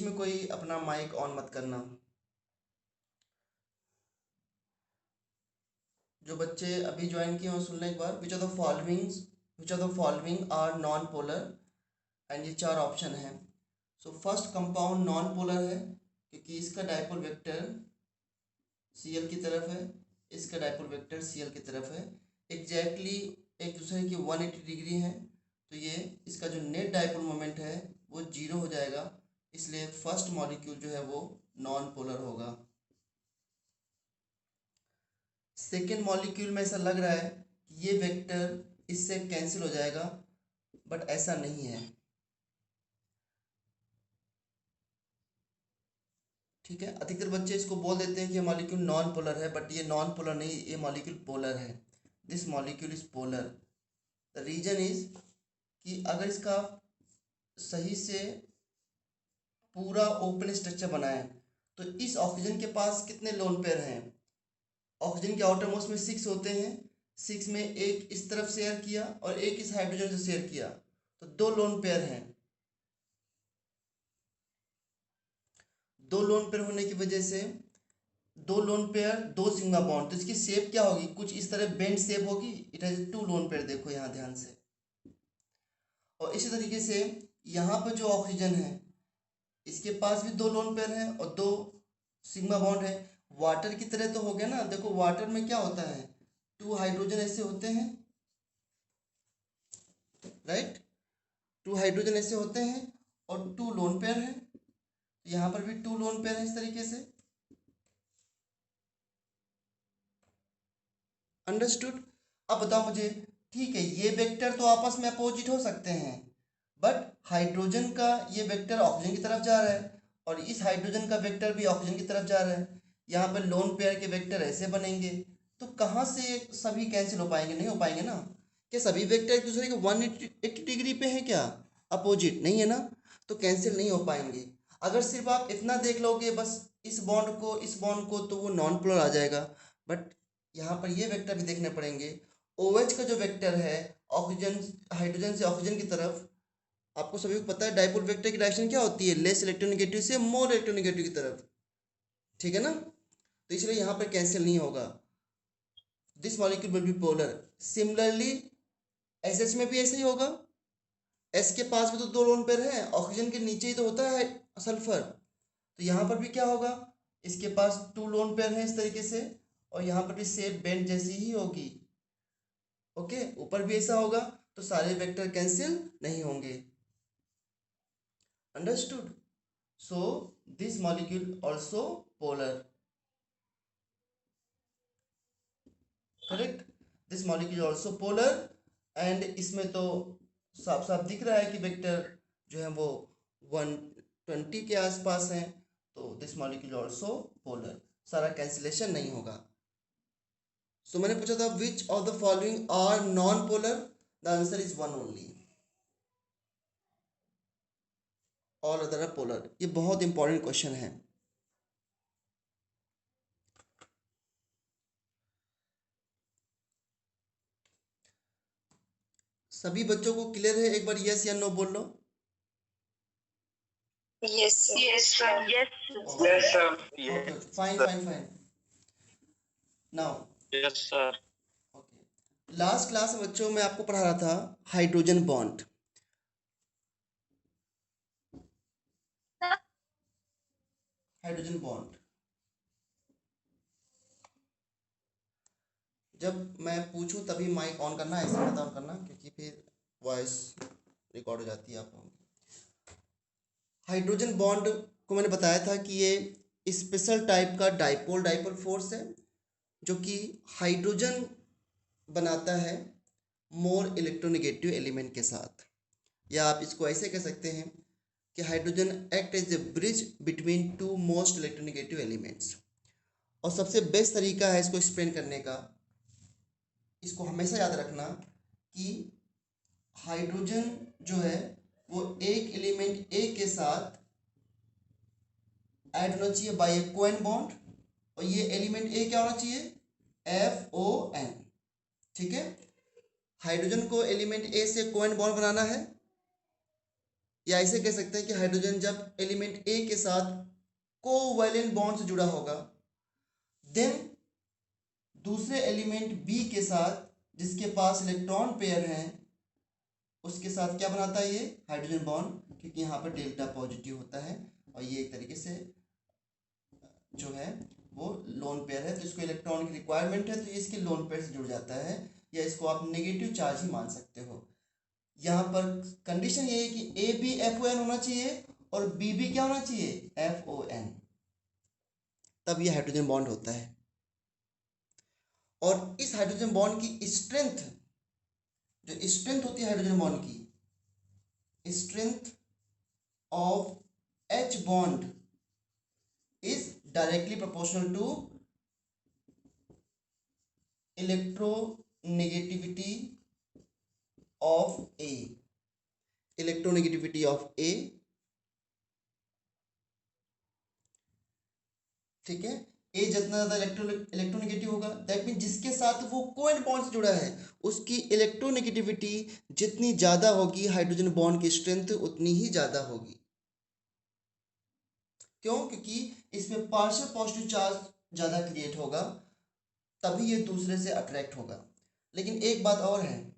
में कोई अपना माइक ऑन मत करना। जो बच्चे अभी ज्वाइन किए हो सुन लें एक बार। Which are the following are non polar, and ये चार ऑप्शन हैं। So first compound non polar है क्योंकि इसका डायपोल वेक्टर Cl की तरफ है, इसका डायपोल वेक्टर Cl की तरफ है, एग्जैक्टली एक दूसरे की 180 डिग्री है, तो ये इसका जो नेट डायपोल मोमेंट है वो 0 हो जाएगा, इसलिए फर्स्ट मॉलिक्यूल जो है वो नॉन पोलर होगा। सेकेंड मॉलिक्यूल में ऐसा लग रहा है कि ये वेक्टर इससे कैंसिल हो जाएगा, बट ऐसा नहीं है। ठीक है, अधिकतर बच्चे इसको बोल देते हैं कि ये मॉलिक्यूल नॉन पोलर है, बट ये नॉन पोलर नहीं, ये मॉलिक्यूल पोलर है। This molecule is polar. The reason is कि अगर इसका सही से पूरा ओपन स्ट्रक्चर बनाए तो इस ऑक्सीजन के पास कितने लोन पेयर हैं? ऑक्सीजन के आउटर मोस्ट में 6 होते हैं, 6 में एक इस तरफ शेयर किया और एक इस हाइड्रोजन से शेयर किया, तो 2 लोन पेयर हैं। 2 लोन पेयर होने की वजह से 2 लोन पेयर 2 सिग्मा बॉन्ड, तो इसकी शेप क्या होगी? कुछ इस तरह बेंड शेप होगी। इट हैज 2 लोन पेयर, देखो यहाँ ध्यान से। और इसी तरीके से यहाँ पर जो ऑक्सीजन है इसके पास भी 2 लोन पेयर हैं और 2 सिग्मा बॉन्ड है। वाटर की तरह तो हो गया ना। देखो वाटर में क्या होता है, 2 हाइड्रोजन ऐसे होते हैं, राइट, 2 हाइड्रोजन ऐसे होते हैं और 2 लोन पेयर हैं। यहाँ पर भी 2 लोन पेयर है इस तरीके से। अंडरस्टूड? अब बताओ मुझे, ठीक है ये वेक्टर तो आपस में अपोजिट हो सकते हैं, बट हाइड्रोजन का ये वेक्टर ऑक्सीजन की तरफ जा रहा है और इस हाइड्रोजन का वेक्टर भी ऑक्सीजन की तरफ जा रहा है। यहाँ पर लोन पेयर के वेक्टर ऐसे बनेंगे, तो कहाँ से सभी कैंसिल हो पाएंगे? नहीं हो पाएंगे ना। क्या सभी वेक्टर एक दूसरे के 180 डिग्री पे हैं क्या? अपोजिट नहीं है ना, तो कैंसिल नहीं हो पाएंगे। अगर सिर्फ आप इतना देख लोगे बस इस बॉन्ड को इस बॉन्ड को, तो वो नॉन पोलर आ जाएगा। बट यहाँ पर ये वेक्टर भी देखने पड़ेंगे। OH का जो वेक्टर है ऑक्सीजन हाइड्रोजन से ऑक्सीजन की तरफ, आपको सभी को पता है डायपोल वेक्टर की डायरेक्शन क्या होती है? लेस इलेक्ट्रोनेगेटिव से मोर इलेक्ट्रोनेगेटिव की तरफ। ठीक है ना, तो इसलिए यहाँ पर कैंसिल नहीं होगा। This molecule will be polar. Similarly SH में भी ऐसे ही होगा। S के पास भी तो 2 लोन पेयर है, ऑक्सीजन के नीचे ही तो होता है सल्फर, तो यहाँ पर भी क्या होगा, इसके पास 2 लोन पेयर हैं इस तरीके से, और यहाँ पर भी शेप बेंड जैसी ही होगी। ओके, ऊपर भी ऐसा होगा, तो सारे वेक्टर कैंसिल नहीं होंगे। Understood? So this molecule also polar, correct? This molecule also polar, and इसमें तो साफ साफ दिख रहा है कि वेक्टर जो है वो 120 के आसपास हैं, तो दिस मॉलिक्यूल ऑल्सो पोलर, सारा कैंसिलेशन नहीं होगा। सो मैंने पूछा था which of the following are non polar, the answer is 1 only, all other are polar. ये बहुत इंपॉर्टेंट क्वेश्चन है। सभी बच्चों को क्लियर है? एक बार यस या नो बोल लो। Yes, sir. Yes, sir. Yes, sir. Okay. Yes, sir. Okay, fine, fine, fine. Now, Yes, sir. okay. Last class में बच्चों में आपको पढ़ा रहा था हाइड्रोजन बॉन्ड। हाइड्रोजन बॉन्ड जब मैं पूछूं तभी माइक ऑन करना, ऐसे मत ऑन करना क्योंकि फिर वॉइस रिकॉर्ड हो जाती है आप लोगों की। हाइड्रोजन बॉन्ड को मैंने बताया था कि ये स्पेशल टाइप का डाइपोल फोर्स है जो कि हाइड्रोजन बनाता है मोर इलेक्ट्रोनेगेटिव एलिमेंट के साथ, या आप इसको ऐसे कह सकते हैं कि hydrogen act as a bridge between 2 most electronegative elements. और सबसे बेस्ट तरीका है इसको एक्सप्लेन करने का, इसको हमेशा याद रखना कि हाइड्रोजन जो है वो एक एलिमेंट ए के साथ ऐड होना चाहिए बाय ए कोएन बॉन्ड, और ये एलिमेंट ए क्या होना चाहिए? FON। ठीक है, हाइड्रोजन को एलिमेंट ए से कोएन बॉन्ड बनाना है, या ऐसे कह सकते हैं कि हाइड्रोजन जब एलिमेंट ए के साथ कोवैलेंट बॉन्ड से जुड़ा होगा, देन दूसरे एलिमेंट बी के साथ जिसके पास इलेक्ट्रॉन पेयर हैं उसके साथ क्या बनाता है, ये हाइड्रोजन बॉन्ड, क्योंकि यहाँ पर डेल्टा पॉजिटिव होता है और ये एक तरीके से जो है वो लोन पेयर है, तो इसको इलेक्ट्रॉन की रिक्वायरमेंट है तो ये इसके लोन पेयर से जुड़ जाता है, या इसको आप नेगेटिव चार्ज ही मान सकते हो। यहाँ पर कंडीशन ये है कि ए बी FON होना चाहिए और बी भी क्या होना चाहिए, FON, तब ये हाइड्रोजन बॉन्ड होता है। और इस हाइड्रोजन बॉन्ड की स्ट्रेंथ, जो स्ट्रेंथ होती है हाइड्रोजन बॉन्ड की, strength of H bond is directly proportional to electronegativity of A, electronegativity of A, ठीक है। ए जितना ज्यादा इलेक्ट्रोनेगेटिव होगा, दैट मीन जिसके साथ वो कोवेलेंट बॉन्ड से जुड़ा है उसकी इलेक्ट्रोनेगेटिविटी जितनी ज्यादा होगी, हाइड्रोजन बॉन्ड की स्ट्रेंथ उतनी ही ज्यादा होगी। क्यों? क्योंकि इसमें पार्शियल पॉजिटिव चार्ज ज्यादा क्रिएट होगा, तभी ये दूसरे से अट्रैक्ट होगा। लेकिन एक बात और है,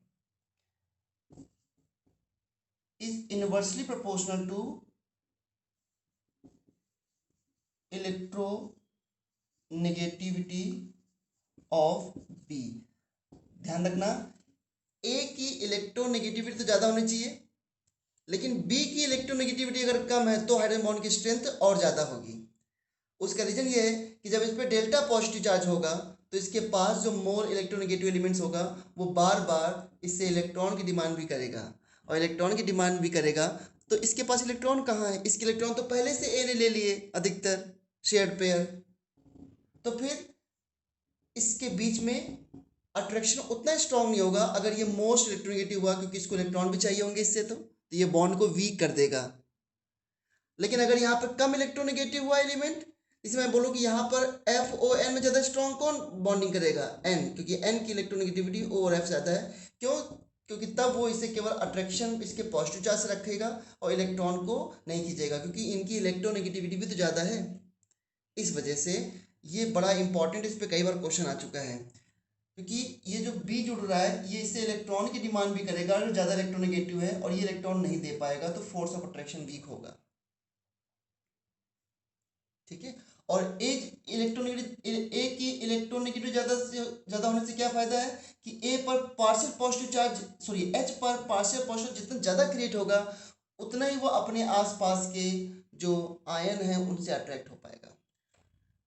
is inversely proportional to electronegativity of B. ध्यान रखना, ए की इलेक्ट्रोनेगेटिविटी तो ज्यादा होनी चाहिए, लेकिन बी की इलेक्ट्रोनेगेटिविटी अगर कम है तो हाइड्रोजन बॉन्ड की स्ट्रेंथ और ज्यादा होगी। उसका रीजन ये है कि जब इस पर डेल्टा पॉजिटिव चार्ज होगा तो इसके पास जो मोर इलेक्ट्रोनेगेटिव एलिमेंट्स होगा वो बार बार इससे इलेक्ट्रॉन की डिमांड भी करेगा, और इलेक्ट्रॉन की डिमांड भी करेगा तो इसके पास इलेक्ट्रॉन कहाँ है, इसके इलेक्ट्रॉन तो पहले से ए ने ले लिए अधिकतर शेयर्ड पेयर, तो फिर इसके बीच में अट्रैक्शन उतना स्ट्रांग नहीं होगा अगर ये मोस्ट इलेक्ट्रोनेगेटिव हुआ, क्योंकि इसको इलेक्ट्रॉन भी चाहिए होंगे इससे, तो ये बॉन्ड को वीक कर देगा। लेकिन अगर यहाँ पर कम इलेक्ट्रोनेगेटिव हुआ एलिमेंट, इसमें मैं बोलूँ कि यहाँ पर FON में ज़्यादा स्ट्रॉन्ग कौन बॉन्डिंग करेगा, N, क्योंकि N की इलेक्ट्रोनेगेटिविटी O और F ज़्यादा है। क्यों? क्योंकि तब वो इसे केवल अट्रैक्शन इसके पॉजिटिव चार्ज से रखेगा और इलेक्ट्रॉन को नहीं खींचेगा, क्योंकि इनकी इलेक्ट्रोनेगेटिविटी भी तो ज़्यादा है। इस वजह से ये बड़ा इंपॉर्टेंट, इस पर कई बार क्वेश्चन आ चुका है, क्योंकि ये जो बी जुड़ रहा है ये इससे इलेक्ट्रॉन की डिमांड भी करेगा अगर ज़्यादा इलेक्ट्रोनेगेटिव है, और ये इलेक्ट्रॉन नहीं दे पाएगा तो फोर्स ऑफ अट्रैक्शन वीक होगा, ठीक है। और ए की इलेक्ट्रोनेगेटिव ज्यादा से ज्यादा होने से क्या फायदा है कि ए पर partial positive charge, sorry H पर पार्शियल पॉजिटिव जितना ज्यादा क्रिएट होगा उतना ही वो अपने आसपास के जो आयन है उनसे अट्रैक्ट हो पाएगा।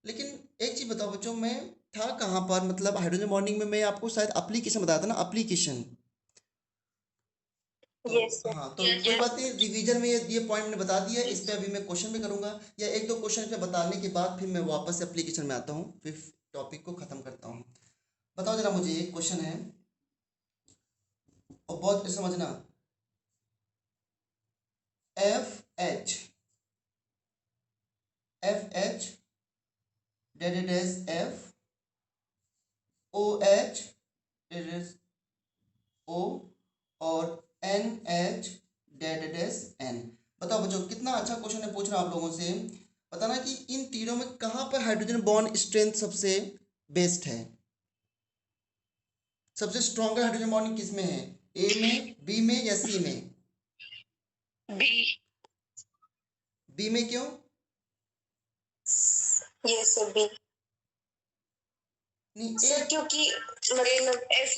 लेकिन एक चीज बताओ बच्चों, मैं था कहाँ पर, मतलब हाइड्रोजन बॉन्डिंग में मैं आपको शायद एप्लीकेशन बताया था ना, एप्लीकेशन, तो Yes, sir. हाँ, तो कोई बात नहीं, रिवीजन में ये पॉइंट मैंने बता दिया, इस पे अभी मैं क्वेश्चन भी करूंगा, या एक दो क्वेश्चन पे बताने के बाद फिर मैं वापस से एप्लीकेशन में आता हूँ, फिर टॉपिक को खत्म करता हूँ। बताओ जरा मुझे, एक क्वेश्चन है और बहुत समझना, F H dead as F, O H dead as O, और NH डेड एज N। बताओ बच्चों, कितना अच्छा क्वेश्चन है, पूछ रहा हूं आप लोगों से, बताना कि इन तीनों में कहां पर हाइड्रोजन बॉन्ड स्ट्रेंथ सबसे बेस्ट है, सबसे स्ट्रॉन्गर हाइड्रोजन बॉन्ड किस में है, ए में, बी में, या सी में? B. बी में क्यों? Yes, sir. B. नहीं, सर क्योंकि मतलब F.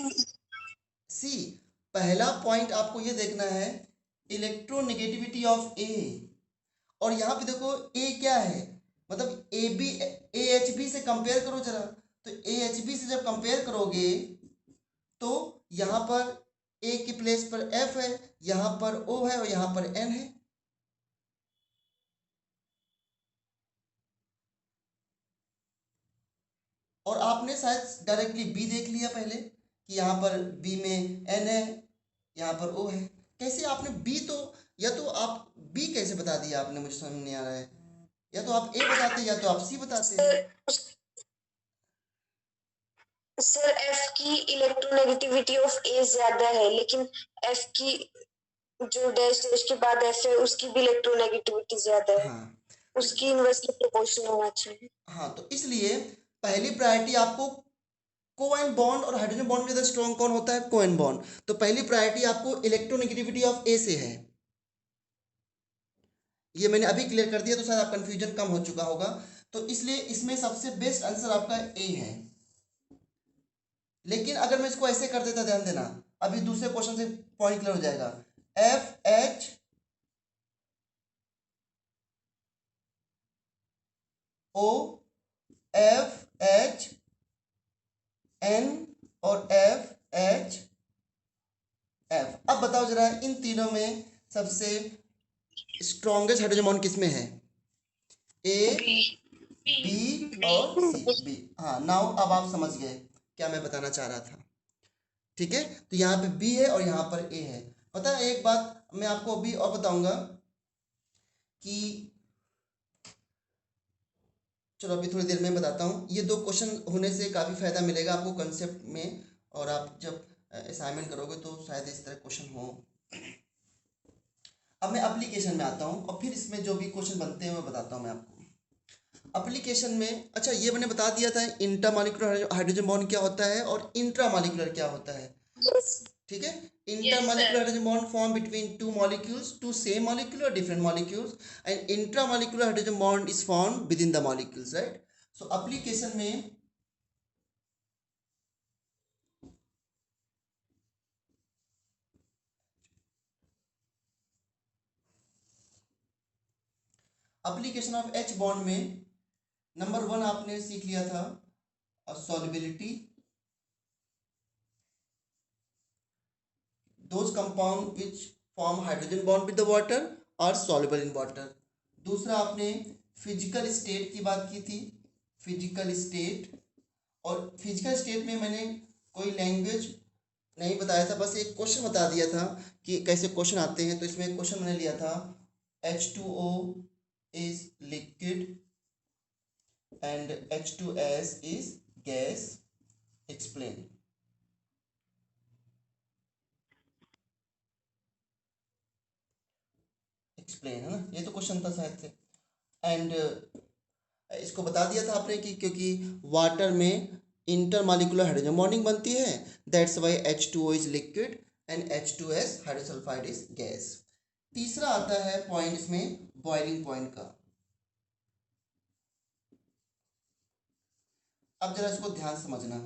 सी, पहला पॉइंट आपको ये देखना है इलेक्ट्रोनेगेटिविटी ऑफ ए, और यहाँ पे देखो ए क्या है, मतलब A B, A H B से कंपेयर करो जरा, तो ए एच बी से जब कंपेयर करोगे तो यहाँ पर ए की प्लेस पर एफ है, यहाँ पर ओ है और यहाँ पर एन है। और आपने शायद डायरेक्टली बी देख लिया पहले कि यहाँ पर बी में एन है, यहाँ पर ओ है, कैसे आपने बी तो, या तो आप बी कैसे बता दिया आपने, मुझे समझ नहीं आ रहा है, या तो आप ए बताते या तो आप सी बताते। सर F की इलेक्ट्रोनेगेटिविटी ऑफ A ज्यादा है, लेकिन F की जो डैश डैश के बाद एफ है उसकी भी इलेक्ट्रोनेगेटिविटी ज्यादा है, हाँ उसकी इनवर्सली प्रोपोर्शनल होना चाहिए। हाँ, तो इसलिए पहली प्रायोरिटी आपको कोएन बॉन्ड और हाइड्रोजन बॉन्ड में ज्यादा स्ट्रॉन्ग कौन होता है? Koen bond. तो पहली प्रायोरिटी आपको इलेक्ट्रोनेगेटिविटी ऑफ ए से है। ये मैंने अभी क्लियर कर दिया तो शायद आप कंफ्यूजन कम हो चुका होगा। तो इसलिए इसमें सबसे बेस्ट आंसर आपका ए है। लेकिन अगर मैं इसको ऐसे कर देता, ध्यान देना, अभी दूसरे क्वेश्चन से पॉइंट क्लियर हो जाएगा। F H O F H N और एफ एच एफ। अब बताओ जरा इन तीनों में सबसे स्ट्रॉन्गेस्ट हाइड्रोजन बॉन्ड किसमें है? ए, बी। बी और सी। बी। हाँ, नाउ अब आप समझ गए क्या मैं बताना चाह रहा था। ठीक है, तो यहाँ पे बी है और यहाँ पर ए है। पता है एक बात मैं आपको अभी और बताऊंगा कि, चलो अभी थोड़ी देर में बताता हूँ। ये दो क्वेश्चन होने से काफ़ी फायदा मिलेगा आपको कंसेप्ट में, और आप जब असाइनमेंट करोगे तो शायद इस तरह क्वेश्चन हो। अब मैं एप्लीकेशन में आता हूँ और फिर इसमें जो भी क्वेश्चन बनते हैं मैं बताता हूँ मैं आपको। एप्लीकेशन में, अच्छा ये मैंने बता दिया था इंटरमॉलिक्यूलर हाइड्रोजन बॉन्ड क्या होता है और इंट्रामॉलिक्यूलर क्या होता है। ठीक है, intermolecular hydrogen bond form between two molecules, two same molecule और different molecules, and intramolecular hydrogen bond is form within the molecules, right. So application में एप्लीकेशन ऑफ एच बॉन्ड में नंबर 1 आपने सीख लिया था solubility. Those compound which form hydrogen bond with the water are soluble in water। दूसरा आपने physical state की बात की थी, फिजिकल स्टेट। और फिजिकल स्टेट में मैंने कोई लैंग्वेज नहीं बताया था, बस एक क्वेश्चन बता दिया था कि कैसे क्वेश्चन आते हैं। तो इसमें एक क्वेश्चन मैंने लिया था, H2O is liquid and H2S is gas, explain। Explain है ना, ये तो क्वेश्चन था शायद से। एंड इसको बता दिया था आपने कि क्योंकि वाटर में इंटरमॉलिक्यूलर हाइड्रोजन बॉन्डिंग बनती है, that's why H2O is liquid and H2S hydrosulphide is gas. तीसरा आता है पॉइंट इसमें बॉइलिंग पॉइंट का। अब जरा इसको ध्यान से समझना।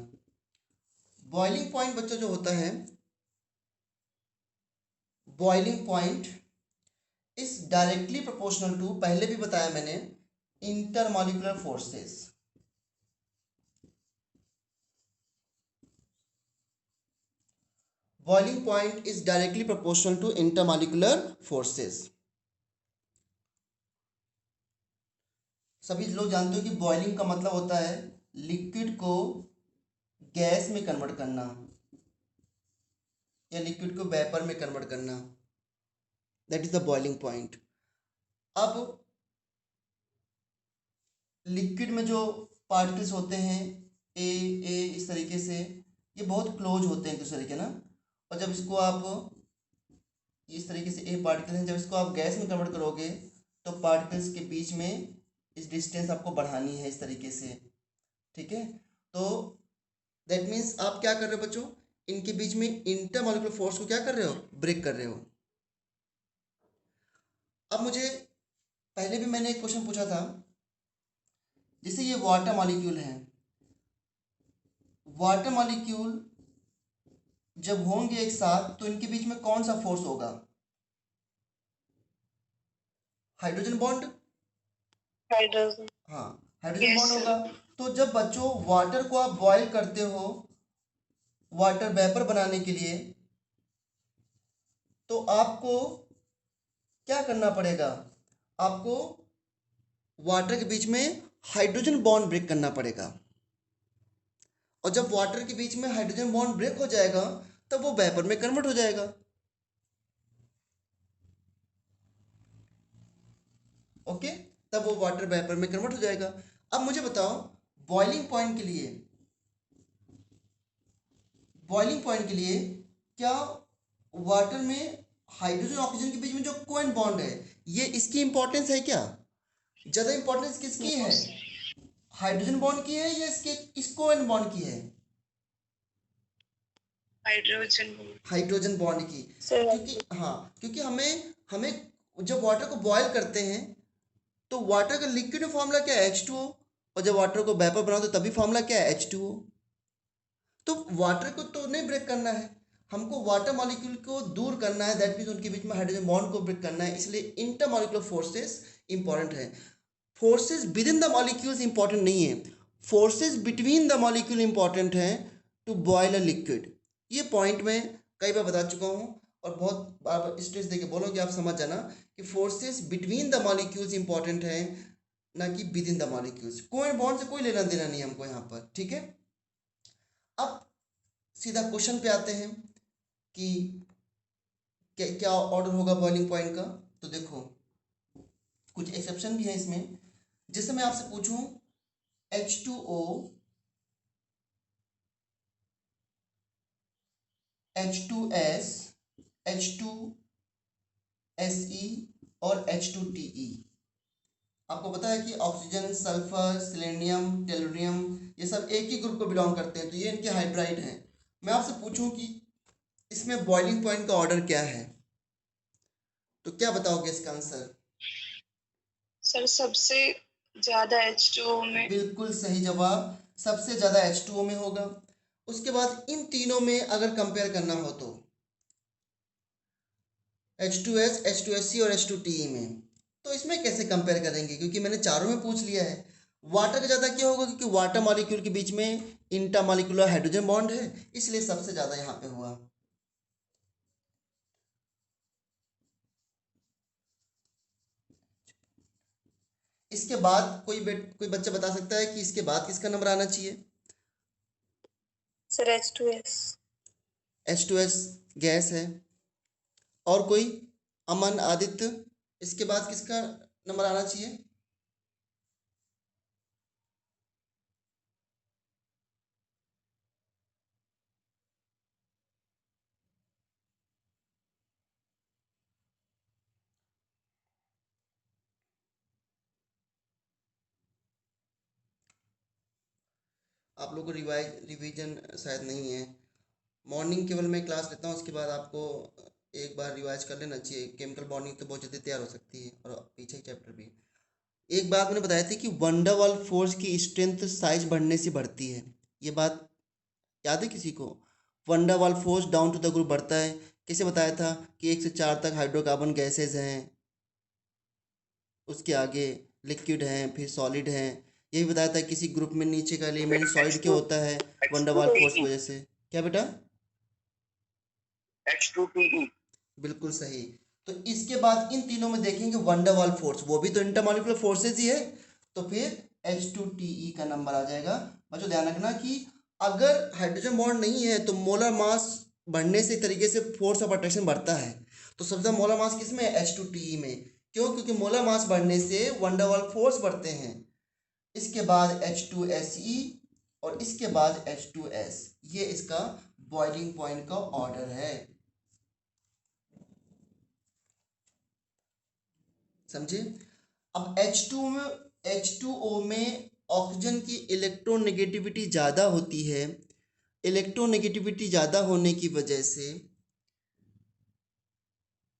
बॉइलिंग पॉइंट बच्चा जो होता है, boiling point is directly proportional to, पहले भी बताया मैंने, intermolecular forces. Boiling point is directly proportional to intermolecular forces. सभी लोग जानते हो कि बॉइलिंग का मतलब होता है लिक्विड को गैस में कन्वर्ट करना या लिक्विड को वेपर में कन्वर्ट करना, that is the boiling point. अब लिक्विड में जो पार्टिकल्स होते हैं ए ए इस तरीके से, ये बहुत क्लोज होते हैं एक दूसरे के ना, और जब इसको आप इस तरीके से ए पार्टिकल हैं, जब इसको आप गैस में कन्वर्ट करोगे तो पार्टिकल्स के बीच में इस डिस्टेंस आपको बढ़ानी है इस तरीके से। ठीक है, तो दैट मीन्स आप क्या कर रहे हो बच्चों, इनके बीच में इंटरमॉलिक्यूलर फोर्स को क्या कर रहे हो, ब्रेक कर रहे हो। अब मुझे पहले भी मैंने एक क्वेश्चन पूछा था, जैसे ये वाटर मॉलिक्यूल है, वाटर मॉलिक्यूल जब होंगे एक साथ तो इनके बीच में कौन सा फोर्स होगा, हाइड्रोजन बॉन्ड। हाइड्रोजन। हाँ, हाइड्रोजन बॉन्ड होगा। तो जब बच्चों वाटर को आप बॉयल करते हो वाटर वेपर बनाने के लिए, तो आपको क्या करना पड़ेगा, आपको वाटर के बीच में हाइड्रोजन बॉन्ड ब्रेक करना पड़ेगा। और जब वाटर के बीच में हाइड्रोजन बॉन्ड ब्रेक हो जाएगा तब वो वेपर में कन्वर्ट हो जाएगा। ओके, तब वो वाटर वेपर में कन्वर्ट हो जाएगा। अब मुझे बताओ बॉइलिंग पॉइंट के लिए, बॉइलिंग पॉइंट के लिए क्या वाटर में हाइड्रोजन ऑक्सीजन के बीच में जो कोवेलेंट बॉन्ड है, ये इसकी इंपॉर्टेंस है क्या? ज्यादा इंपॉर्टेंस किसकी है? हाइड्रोजन बॉन्ड की है या इसके इस कोवेलेंट बॉन्ड की है? हाइड्रोजन बॉन्ड की। सर क्योंकि हाँ, क्योंकि हमें हमें जब वाटर को बॉयल करते हैं तो वाटर का लिक्विड फॉर्मूला क्या है? H2O। और जब वाटर को वेपर बनाते हो तभी फॉर्मूला क्या है? H2O। तो वाटर को तो नहीं ब्रेक करना है, हमको वाटर मॉलिक्यूल को दूर करना है, दैट मीन्स उनके बीच में हाइड्रोजन बॉन्ड को ब्रेक करना है, इसलिए इंटरमॉलिक्यूलर फोर्सेस इंपॉर्टेंट है। Forces with in the molecules important नहीं है, forces between the molecule important है टू बॉयल अ लिक्विड। ये पॉइंट मैं कई बार बता चुका हूँ और बहुत बार स्ट्रेस देके बोलोगे, आप समझ जाना कि forces between the molecules important है, ना कि विद इन द मॉलिक्यूल्स। कोई बॉन्ड से कोई लेना देना नहीं हमको यहाँ पर, ठीक है। अब सीधा क्वेश्चन पे आते हैं कि क्या क्या ऑर्डर होगा बॉइलिंग पॉइंट का। तो देखो कुछ एक्सेप्शन भी है इसमें। जैसे मैं आपसे पूछूं H2O, H2S, H2Se और H2Te। आपको पता है कि ऑक्सीजन, सल्फर, सेलेनियम, टेलुरियम ये सब एक ही ग्रुप को बिलोंग करते हैं, तो ये इनके हाइड्राइड हैं। मैं आपसे पूछूं कि इसमें बॉइलिंग पॉइंट का ऑर्डर क्या है, तो क्या बताओगे इसका आंसर? सर सबसे ज्यादा H2O में। बिल्कुल सही जवाब, सबसे ज्यादा H2O में होगा। उसके बाद इन तीनों में अगर कंपेयर करना हो तो H2S, H2SC और H2TE में, तो इसमें कैसे कंपेयर करेंगे? क्योंकि मैंने चारों में पूछ लिया है। वाटर का ज़्यादा क्या होगा? क्योंकि वाटर मॉलिक्यूल के बीच में इंटरमॉलिक्यूलर हाइड्रोजन बॉन्ड है, इसलिए सबसे ज़्यादा यहाँ पे हुआ। इसके बाद कोई बच्चा बता सकता है कि इसके बाद किसका नंबर आना चाहिए? Sir H2S। H2S गैस है। और कोई? अमन, आदित्य, इसके बाद किसका नंबर आना चाहिए? आप लोगों को रिवीजन शायद नहीं है। मॉर्निंग केवल मैं क्लास लेता हूँ, उसके बाद आपको एक बार रिवाइज कर लेना चाहिए। केमिकल बॉन्डिंग तो बहुत जल्दी तैयार हो सकती है और पीछे चैप्टर भी। एक बात मैंने बताया थी कि वंडरवॉल फोर्स की स्ट्रेंथ साइज बढ़ने से बढ़ती है, ये बात याद है किसी को? Van der Waals force down to the group बढ़ता है। कैसे बताया था कि 1 से 4 तक हाइड्रोकार्बन गैसेज हैं, उसके आगे लिक्विड हैं, फिर सॉलिड हैं। ये भी बताया था किसी ग्रुप में नीचे का एलिमेंट सॉलिड क्यों होता है? वंडरवॉल फोर्स की वजह से। क्या बेटा? H2PE। बिल्कुल सही। तो इसके बाद इन तीनों में देखेंगे वंडरवॉल फोर्स, वो भी तो इंटरमॉलिक्यूलर फोर्सेज ही है, तो फिर H2TE का नंबर आ जाएगा। बच्चों ध्यान रखना कि अगर हाइड्रोजन बॉन्ड नहीं है तो मोलर मास बढ़ने से तरीके से फोर्स ऑफ अट्रैक्शन बढ़ता है। तो सबसे ज्यादा मोलर मास किस में है? H2TE में। क्यों? क्योंकि मोलर मास बढ़ने से वंडरवॉल फोर्स बढ़ते हैं। इसके बाद H2Se और इसके बाद H2S, ये इसका बॉइलिंग पॉइंट का ऑर्डर है। समझे? अब H2O में ऑक्सीजन की इलेक्ट्रोनेगेटिविटी ज़्यादा होती है। इलेक्ट्रोनेगेटिविटी ज़्यादा होने की वजह से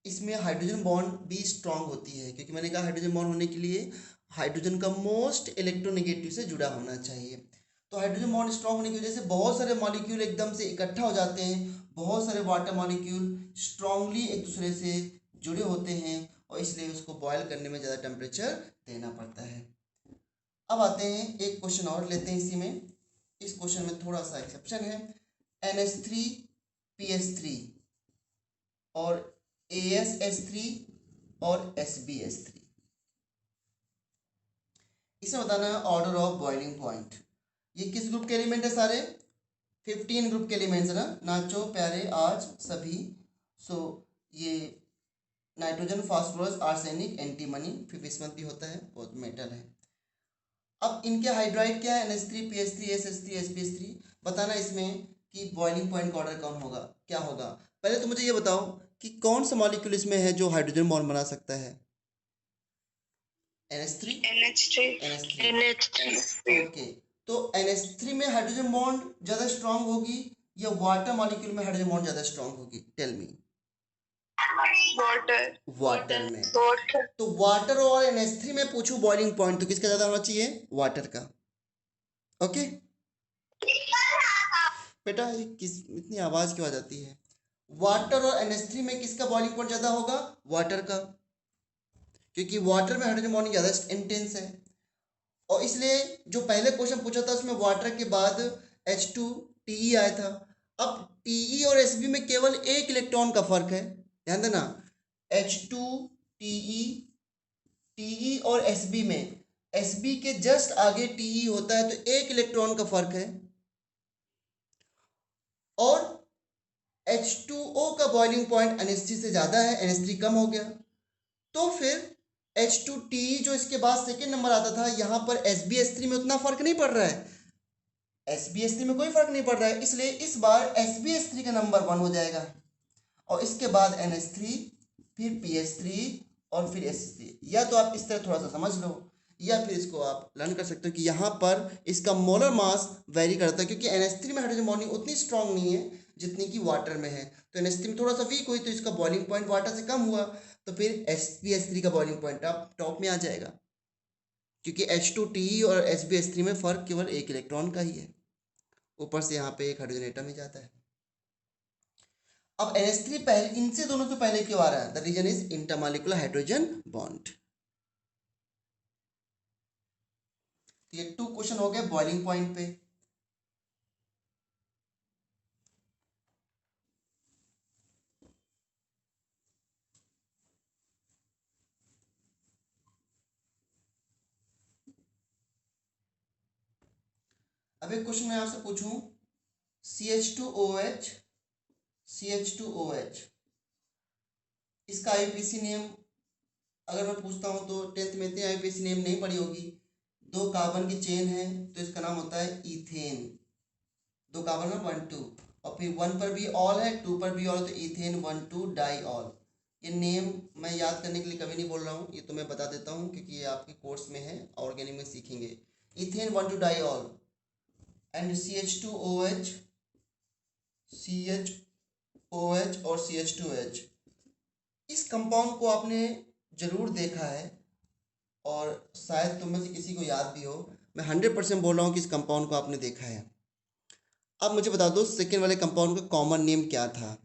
इसमें हाइड्रोजन बॉन्ड भी स्ट्रांग होती है, क्योंकि मैंने कहा हाइड्रोजन बॉन्ड होने के लिए हाइड्रोजन का मोस्ट इलेक्ट्रोनेगेटिव से जुड़ा होना चाहिए। तो हाइड्रोजन बॉन्ड स्ट्रांग होने की वजह से बहुत सारे मॉलिक्यूल एकदम से इकट्ठा हो जाते हैं, बहुत सारे वाटर मॉलिक्यूल स्ट्रांगली एक दूसरे से जुड़े होते हैं, और इसलिए उसको बॉयल करने में ज़्यादा टेम्परेचर देना पड़ता है। अब आते हैं, एक क्वेश्चन और लेते हैं इसी में। इस क्वेश्चन में थोड़ा सा एक्सेप्शन है। NH3PH3 और ASH3 और SbH3, इसमें बताना है ऑर्डर ऑफ बॉइलिंग पॉइंट। ये किस ग्रुप के एलिमेंट है? सारे 15 ग्रुप के एलिमेंट्स है ना, नाचो प्यारे आज सभी। सो ये नाइट्रोजन, फास्फोरस, आर्सेनिक, एंटीमनी, फिर बिस्मथ भी होता है, बहुत मेटल है। अब इनके हाइड्राइड क्या है? NH3PH3 ASH3 SbH3। बताना इसमें कि बॉइलिंग पॉइंट का ऑर्डर कौन होगा, क्या होगा। पहले तो मुझे ये बताओ कि कौन सा मॉलिक्यूल इसमें है जो हाइड्रोजन बॉन्ड बना सकता है? NH3 ओके, तो NH3 में हाइड्रोजन बॉन्ड ज्यादा स्ट्रांग होगी या वाटर मॉलिक्यूल में हाइड्रोजन बॉन्ड ज्यादा स्ट्रांग होगी? Tell me. वाटर में। तो वाटर और NH3 में पूछूं बॉइलिंग पॉइंट तो किसका ज्यादा होना चाहिए? वाटर का। ओके बेटा, ये किस इतनी आवाज क्यों आ जाती है? वाटर और NH3 में किसका बॉइलिंग पॉइंट ज्यादा होगा? वाटर का, क्योंकि वाटर में हाइड्रोजन बॉन्डिंग ज्यादा इंटेंस है। और इसलिए जो पहले क्वेश्चन पूछा था उसमें वाटर के बाद H2TE आया था। अब TE और SB में केवल एक इलेक्ट्रॉन का फर्क है, ध्यान देना। H2TE, TE और SB में SB के जस्ट आगे TE होता है, तो एक इलेक्ट्रॉन का फर्क है। और H2O का बॉइलिंग पॉइंट NH3 से ज्यादा है, NH3 कम हो गया। तो फिर H2TE जो इसके बाद सेकेंड नंबर आता था, यहां पर SbS3 में उतना फर्क नहीं पड़ रहा है, SbS3 में कोई फर्क नहीं पड़ रहा है, इसलिए इस बार SbS3 का नंबर 1 हो जाएगा। और इसके बाद NH3, फिर PH3 और फिर SC3। या तो आप इस तरह थोड़ा सा समझ लो, या फिर इसको आप लर्न कर सकते हो कि यहाँ पर इसका मोलर मास वेरी करता है, क्योंकि NH3 में हाइड्रोजन बॉन्डिंग उतनी स्ट्रांग नहीं है जितनी कि वाटर में है। तो NH3 में थोड़ा सा वीक हुई तो इसका बॉइलिंग पॉइंट वाटर से कम हुआ, तो फिर SbS3 का बॉइलिंग पॉइंट टॉप में आ जाएगा, क्योंकि H2TE और SbS3 में फर्क केवल एक इलेक्ट्रॉन का ही है, ऊपर से यहाँ पे एक हाइड्रोजन एटम ही जाता है। अब NH3 पहले, इनसे दोनों से पहले क्यों आ रहा है? The reason is intermolecular hydrogen bond. ये 2 क्वेश्चन हो गए बॉइलिंग पॉइंट पे। अब एक क्वेश्चन मैं आपसे पूछूं, CH2OH, CH2OH, इसका IUPAC नेम अगर मैं पूछता हूं तो 10th में इतनी IUPAC नेम नहीं पड़ी होगी। 2 कार्बन की चेन है तो इसका नाम होता है इथेन। 2 कार्बन में 1 2, और फिर 1 पर भी ऑल है, 2 पर भी ऑल, तो इथेन 1 2 डाई ऑल। ये नेम मैं याद करने के लिए कभी नहीं बोल रहा हूँ, ये तो मैं बता देता हूँ क्योंकि ये आपके कोर्स में है, ऑर्गेनिक में सीखेंगे। Ethane 1 2 diol and CH2OH, CHOH और CH2H। इस कंपाउंड को आपने जरूर देखा है और शायद तुम में से किसी को याद भी हो। मैं 100% बोल रहा हूँ कि इस कंपाउंड को आपने देखा है। अब मुझे बता दो सेकेंड वाले कंपाउंड का कॉमन नेम क्या था?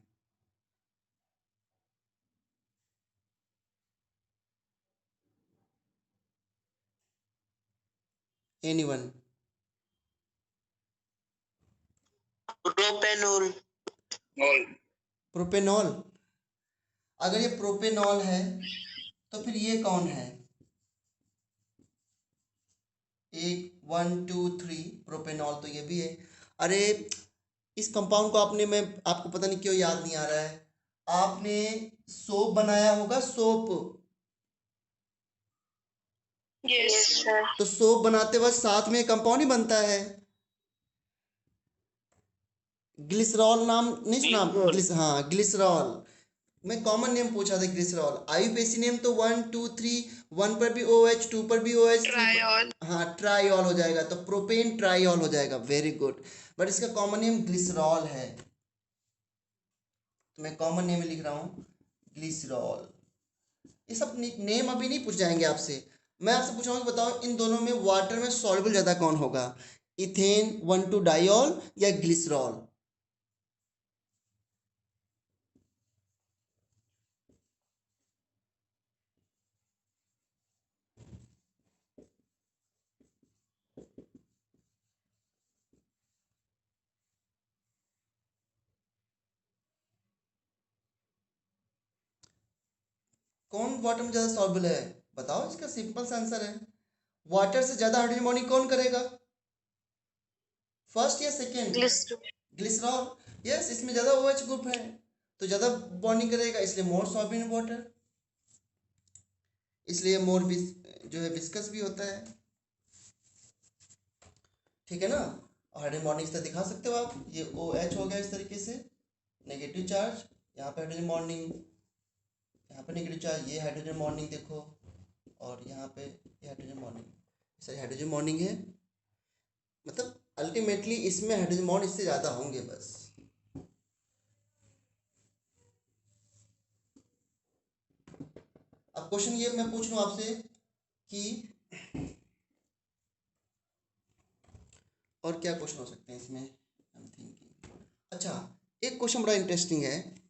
एनीवन? प्रोपेनॉल। प्रोपेनॉल? अगर ये प्रोपेनॉल है तो फिर ये कौन है? 1 2 3 प्रोपेनॉल, तो ये भी है। अरे इस कंपाउंड को आपने, मैं आपको पता नहीं क्यों याद नहीं आ रहा है, आपने सोप बनाया होगा, सोप। Yes sir. तो सोप बनाते वक्त साथ में कंपाउंड ही बनता है, ग्लिसरॉल। नाम नहीं सुना? हाँ ग्लिसरॉल। मैं कॉमन नेम पूछा था, ग्लिसरॉल। आईयूपीएसी नेम तो 1 2 3, 1 पर भी OH, 2 पर भी OH, ट्राइऑल। हाँ ट्राइऑल हो जाएगा, तो प्रोपेन ट्राइऑल हो जाएगा। वेरी गुड, बट इसका कॉमन नेम ग्लिसरॉल है, तो मैं कॉमन नेम लिख रहा हूँ ग्लिसरॉल। ये सब नेम अभी नहीं पूछ जाएंगे आपसे। मैं आपसे पूछूंगा, बताओ इन दोनों में वाटर में सॉल्युबल ज्यादा कौन होगा, इथेन 1 2 डाइऑल या ग्लिसरॉल? कौन वाटर में ज्यादा सॉल्युबल है? बताओ, इसका सिंपल सा आंसर है। वाटर से ज्यादा हाइड्रोजन बॉन्डिंग कौन करेगा, फर्स्ट या सेकेंड? ग्लिसरॉल। यस, इसमें ज्यादा OH ग्रुप है तो ज्यादा बॉन्डिंग करेगा, इसलिए मोर सॉल्युबल इन वाटर, इसलिए मोर जो है विस्कस भी होता है। ठीक है ना? हाइड्रोजन बॉन्डिंग से दिखा सकते हो आप, ये OH हो गया इस तरीके से, नेगेटिव चार्ज, यहाँ पे हाइड्रोजन बॉन्डिंग, यहाँ पे नेगेटिव चार्ज, ये हाइड्रोजन बॉन्डिंग देखो, और यहाँ पे ये हाइड्रोजन बॉन्डिंग, सारी हाइड्रोजन बॉन्डिंग है। मतलब अल्टीमेटली इसमें हाइड्रोजन बॉन्ड इससे ज़्यादा होंगे बस। अब क्वेश्चन ये मैं पूछ लूँ आपसे कि और क्या क्वेश्चन हो सकते हैं इसमें, आई एम थिंकिंग। अच्छा, एक क्वेश्चन बड़ा इंटरेस्टिंग है,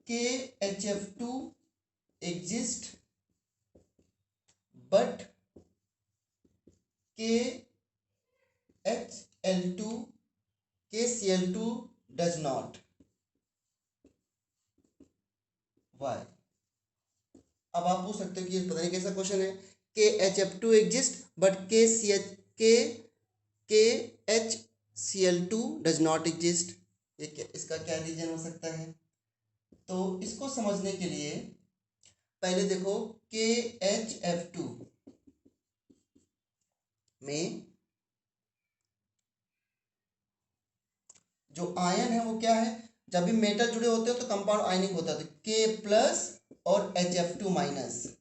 KHF2 exist but KHL2 KCl2 does not, why? अब आप पूछ सकते हो कि ये पता नहीं कैसा क्वेश्चन है। KHF2 exist but KHCl2 does not exist, ये इसका क्या रीजन हो सकता है? तो इसको समझने के लिए पहले देखो KHF2 में जो आयन है वो क्या है, जब भी मेटल जुड़े होते हो तो कंपाउंड आयनिक होता है, तो K+ और HF2 माइनस।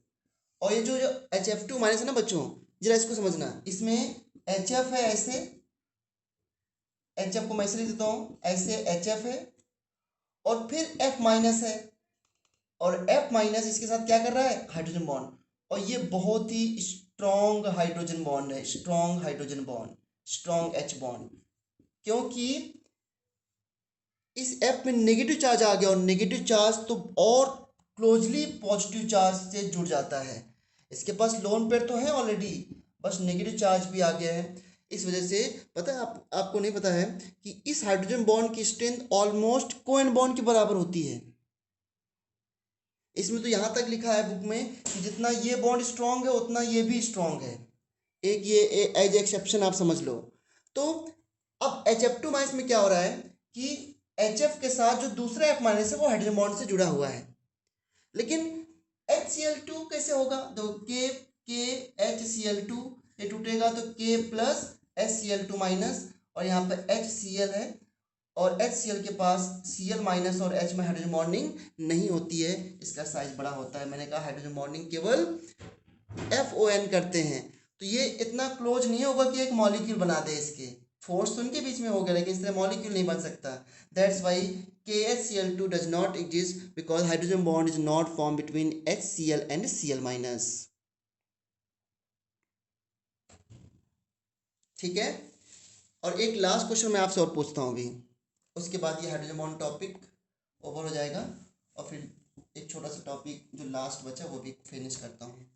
और ये जो HF2 माइनस है ना बच्चों, जरा इसको समझना, इसमें HF है ऐसे, HF को मैं ऐसे लिख देता हूँ, ऐसे HF है और फिर F- है, और F- इसके साथ क्या कर रहा है, हाइड्रोजन बॉन्ड। और ये बहुत ही स्ट्रॉन्ग हाइड्रोजन बॉन्ड है, strong hydrogen bond, strong H bond, क्योंकि इस F में नेगेटिव चार्ज आ गया, और नेगेटिव चार्ज तो और क्लोजली पॉजिटिव चार्ज से जुड़ जाता है। इसके पास लोन पेयर तो है ऑलरेडी, बस नेगेटिव चार्ज भी आ गया है। इस वजह से पता है आपको नहीं पता है कि इस हाइड्रोजन बॉन्ड की स्ट्रेंथ ऑलमोस्ट कोएन बॉन्ड के बराबर होती है। इसमें तो यहाँ तक लिखा है बुक में कि जितना ये बॉन्ड स्ट्रांग है उतना ये भी स्ट्रांग है, एक ये एज एक्सेप्शन आप समझ लो। तो अब HF2 माइनस में क्या हो रहा है कि HF के साथ जो दूसरा F माइनस है वो हाइड्रोजन बॉन्ड से जुड़ा हुआ है, लेकिन HCl2 कैसे होगा, तो KHCl2 ये टूटेगा तो K+HCl2 माइनस, और यहाँ पे HCl है, और HCl के पास Cl माइनस और H में हाइड्रोजन बॉन्डिंग नहीं होती है, इसका साइज बड़ा होता है। मैंने कहा हाइड्रोजन बॉन्डिंग केवल FON करते हैं, तो ये इतना क्लोज नहीं होगा कि एक मॉलिक्यूल बना दे, इसके फोर्स तो उनके बीच में हो गया लेकिन इस तरह मॉलिक्यूल नहीं बन सकता। That's why KHCl2 does not exist because hydrogen bond is not form between HCl and Cl minus. ठीक है, और एक लास्ट क्वेश्चन मैं आपसे और पूछता हूँ अभी, उसके बाद ये हाइड्रोजन बॉन्ड टॉपिक ओवर हो जाएगा, और फिर एक छोटा सा टॉपिक जो लास्ट बचा वो भी फिनिश करता हूँ।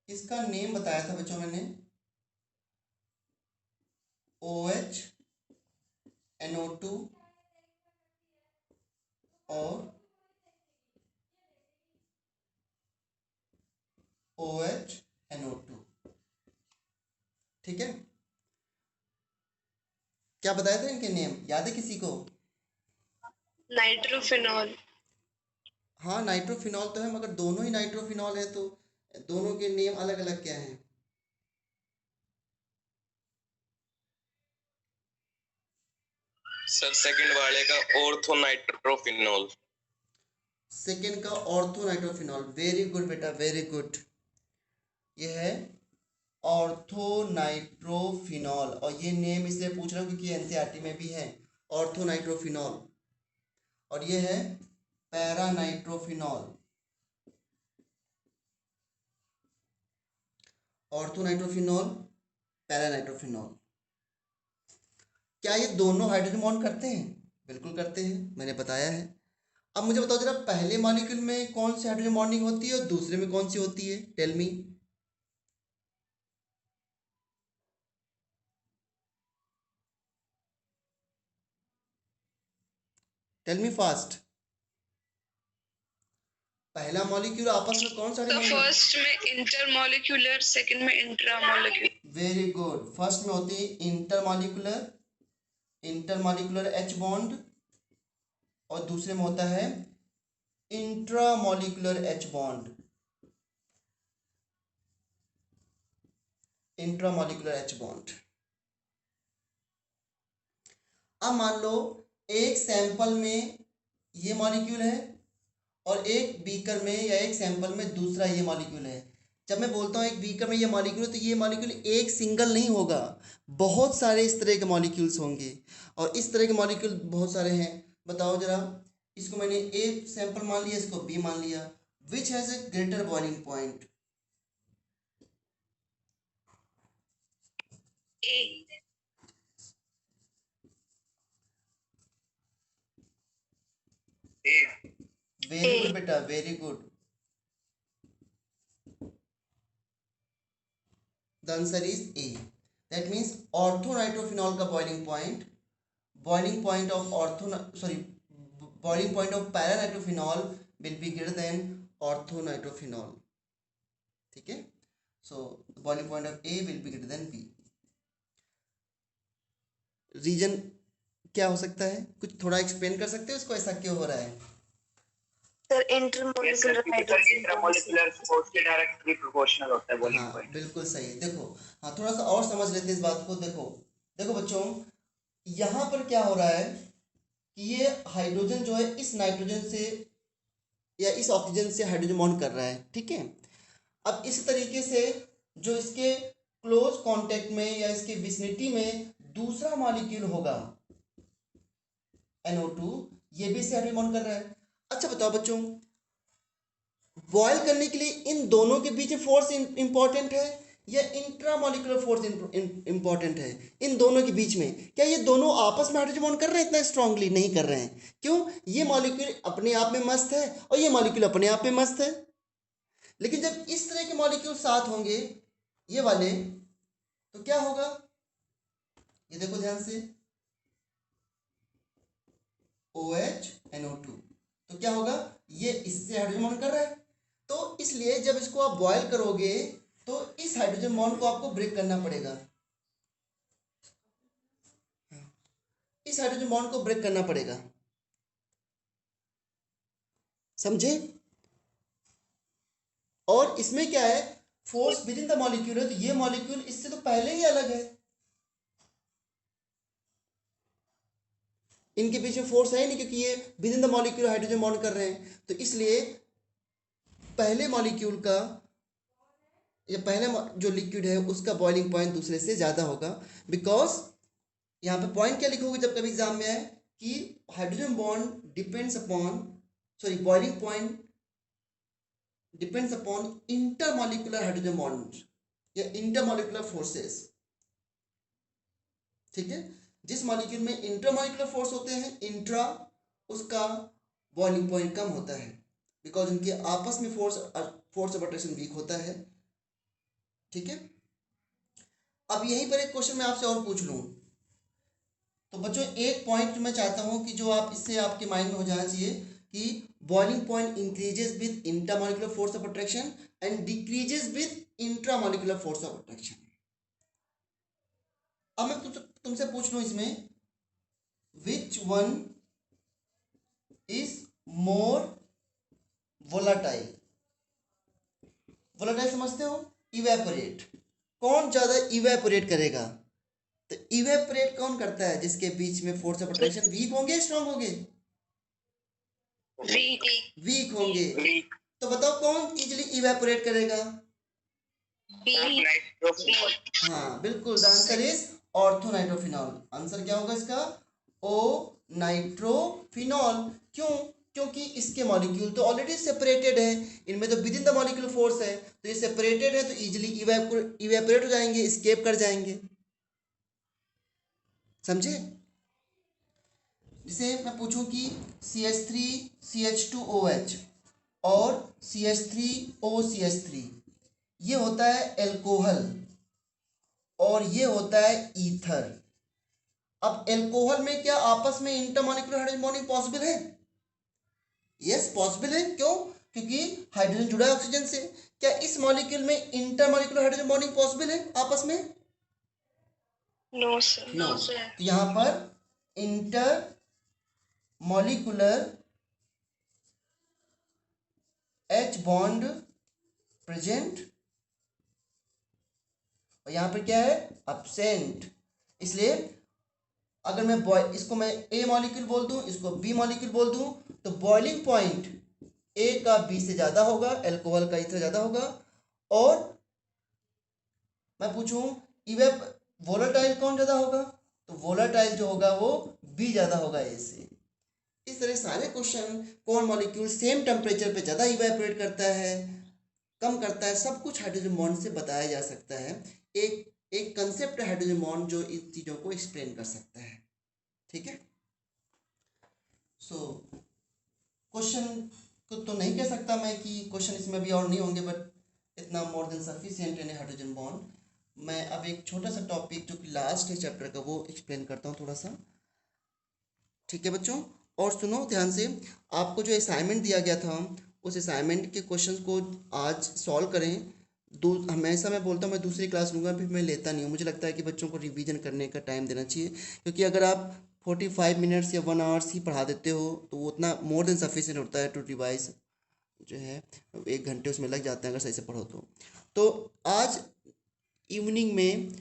इसका नेम बताया था बच्चों मैंने, OH NO2 और OH NO2, ठीक है। क्या बताया था इनके नेम, याद है किसी को? नाइट्रोफिनॉल। हाँ नाइट्रोफिनॉल तो है, मगर दोनों ही नाइट्रोफिनॉल है, तो दोनों के नेम अलग अलग क्या हैं? सर सेकंड वाले का ऑर्थो नाइट्रोफिनॉल, सेकेंड का ऑर्थो नाइट्रोफिनॉल, वेरी गुड बेटा, वेरी गुड, ये है ऑर्थो नाइट्रोफिनॉल। और ये नेम इसलिए पूछ रहा हूँ क्योंकि एनसीईआरटी में भी है ऑर्थो नाइट्रोफिनॉल, और ये है para nitrophenol. Ortho nitrophenol, para nitrophenol, क्या ये दोनों हाइड्रोजन बॉन्ड करते हैं? बिल्कुल करते हैं, मैंने बताया है। अब मुझे बताओ जरा, पहले मॉलिक्यूल में कौन सी हाइड्रोजन बॉन्डिंग होती है और दूसरे में कौन सी होती है, tell me. Tell me fast, पहला मॉलिक्यूल आपस में कौन सा तो फर्स्ट में इंटरमॉलिक्यूलर, सेकंड में इंट्रामॉलिक्यूलर। वेरी गुड, फर्स्ट में होती है इंटरमॉलिक्यूलर, इंटरमॉलिक्यूलर H बॉन्ड, और दूसरे में होता है intramolecular H bond, intramolecular H bond. अब मान लो एक सैंपल में ये मॉलिक्यूल है और एक बीकर में या एक सैंपल में दूसरा ये मॉलिक्यूल है। जब मैं बोलता हूँ एक बीकर में ये मॉलिक्यूल है तो ये मॉलिक्यूल एक सिंगल नहीं होगा, बहुत सारे इस तरह के मॉलिक्यूल्स होंगे और इस तरह के मॉलिक्यूल बहुत सारे हैं। बताओ जरा, इसको मैंने ए सैंपल मान लिया, इसको बी मान लिया। Which has a greater boiling point? A. Very good बेटा, very good. The answer is A. That means orthonitrophenol का boiling point of paranitrophenol will be greater than orthonitrophenol. ठीक है, so the boiling point of A will be greater than B. Reason क्या हो सकता है, कुछ थोड़ा एक्सप्लेन कर सकते हो इसको, ऐसा क्यों हो रहा है? Sir intermolecular hydrogen intramolecular force के डायरेक्टली प्रोपोर्शनल होता है बॉइलिंग हाँ पॉइंट। बिल्कुल सही। देखो हाँ, थोड़ा सा और समझ लेते हैं इस बात को। देखो देखो बच्चों, यहाँ पर क्या हो रहा है कि ये हाइड्रोजन जो है इस नाइट्रोजन से या इस ऑक्सीजन से हाइड्रोजन बॉन्ड कर रहा है, ठीक है। अब इस तरीके से जो इसके क्लोज कांटेक्ट में या इसके विसिनिटी में दूसरा मॉलिक्यूल होगा NO2, ये भी इससे हाइड्रोजन बॉन्ड कर रहा है। अच्छा बताओ बच्चों, बॉयल करने के लिए इन दोनों के बीच फोर्स इंपॉर्टेंट है या इंट्रामॉलिक्यूलर फोर्स इंपॉर्टेंट है? इन दोनों के बीच में क्या ये दोनों आपस में हाइड्रोजन बॉन्ड कर रहे हैं? इतना स्ट्रांगली नहीं कर रहे हैं। क्यों? ये मॉलिक्यूल अपने आप में मस्त है और ये मॉलिक्यूल अपने आप में मस्त है। लेकिन जब इस तरह के मॉलिक्यूल साथ होंगे ये वाले, तो क्या होगा? ये देखो ध्यान से, OH NO2, तो क्या होगा? ये इससे हाइड्रोजन बॉन्ड कर रहा है, तो इसलिए जब इसको आप बॉयल करोगे तो इस हाइड्रोजन बॉन्ड को आपको ब्रेक करना पड़ेगा, इस हाइड्रोजन बॉन्ड को ब्रेक करना पड़ेगा, समझे? और इसमें क्या है, force with in the molecule है, तो ये मॉलिक्यूल इससे तो पहले ही अलग है, इनके पीछे फोर्स है नहीं क्योंकि ये with in the molecule hydrogen bond कर रहे हैं। तो इसलिए पहले मॉलिक्यूल का या पहले जो लिक्विड है उसका बॉइलिंग पॉइंट दूसरे से ज़्यादा होगा। बिकॉज यहाँ पे पॉइंट क्या लिखोगे जब कभी एग्जाम में आए कि hydrogen bond depends upon, sorry, boiling point depends upon intermolecular hydrogen bond या इंटरमॉलिक्यूलर फोर्सेस, ठीक है। जिस मॉलिक्यूल में इंटरमॉलिक्यूलर फोर्स होते हैं, इंट्रा, उसका बॉइलिंग पॉइंट कम होता है बिकॉज उनके आपस में फोर्स ऑफ अट्रैक्शन वीक होता है, ठीक है। अब यहीं पर एक क्वेश्चन मैं आपसे और पूछ लूं, तो बच्चों एक पॉइंट मैं चाहता हूं कि जो आप इससे आपके माइंड में हो जाना चाहिए कि boiling point increases with intermolecular force of attraction and decreases with intramolecular force of attraction. अब मैं तुमसे पूछ लूं इसमें, विच one is more volatile? Volatile समझते हो? इवेपोरेट, कौन ज्यादा इवेपोरेट करेगा? तो इवेपोरेट कौन करता है? जिसके बीच में फोर्स ऑफ अट्रैक्शन वीक होंगे, स्ट्रांग होंगे? वीक होंगे। तो बताओ कौन इजीली इवेपोरेट करेगा? हाँ बिल्कुल, the answer is orthonitrophenol. Answer क्या होगा इसका? ओ नाइट्रोफिनॉल। क्यों? क्योंकि इसके मॉलिक्यूल तो ऑलरेडी सेपरेटेड है, इनमें तो with in the molecule force है, तो ये सेपरेटेड है तो इजीली इवेपोरेट हो जाएंगे, एस्केप कर जाएंगे, समझे? जैसे मैं पूछूं कि CH3CH2OH और CH3OCH3, ये होता है एल्कोहल और ये होता है ईथर। अब एल्कोहल में क्या आपस में इंटरमॉलिक्यूलर हाइड्रोजन बॉन्डिंग पॉसिबल है? यस पॉसिबल है। क्यों? क्योंकि हाइड्रोजन जुड़ा है ऑक्सीजन से। क्या इस मॉलिक्यूल में इंटरमॉलिक्यूलर हाइड्रोजन बॉन्डिंग पॉसिबल है आपस में? No sir. नो। तो यहां पर intermolecular H bond present, और यहाँ पर क्या है, एब्सेंट। इसलिए अगर मैं इसको मैं ए मॉलिक्यूल बोल दूं, इसको बी मॉलिक्यूल बोल दूं, तो बॉइलिंग पॉइंट ए का बी से ज़्यादा होगा, एल्कोहल का इससे ज़्यादा होगा। और मैं पूछूं इवेप वोलेटाइल कौन ज़्यादा होगा, तो वोलेटाइल जो होगा वो बी ज़्यादा होगा ए से। इस तरह सारे क्वेश्चन, कौन मॉलिक्यूल सेम टेम्परेचर पे ज़्यादा इवेपोरेट करता है, कम करता है, सब कुछ हाइड्रोजन बॉन्ड से बताया जा सकता है। एक एक कंसेप्ट है हाइड्रोजन बॉन्ड जो इन चीज़ों को एक्सप्लेन कर सकता है। ठीक है। सो क्वेश्चन को तो नहीं कह सकता मैं कि क्वेश्चन इसमें भी और नहीं होंगे, बट इतना मोर देन सफिशिएंट है हाइड्रोजन बॉन्ड। मैं अब एक छोटा सा टॉपिक जो कि लास्ट है चैप्टर का वो एक्सप्लेन करता हूँ थोड़ा सा। ठीक है बच्चों, और सुनो ध्यान से, आपको जो असाइनमेंट दिया गया था उस असाइनमेंट के क्वेश्चंस को आज सॉल्व करें। हमेशा मैं बोलता हूँ मैं दूसरी क्लास लूँगा, फिर मैं लेता नहीं हूँ। मुझे लगता है कि बच्चों को रिवीजन करने का टाइम देना चाहिए, क्योंकि अगर आप 45 मिनट्स या 1 आवर्स ही पढ़ा देते हो तो वो उतना मोर देन सफिशिएंट होता है टू रिवाइज। जो है 1 घंटे उसमें लग जाते हैं अगर सही से पढ़ो तो आज इवनिंग में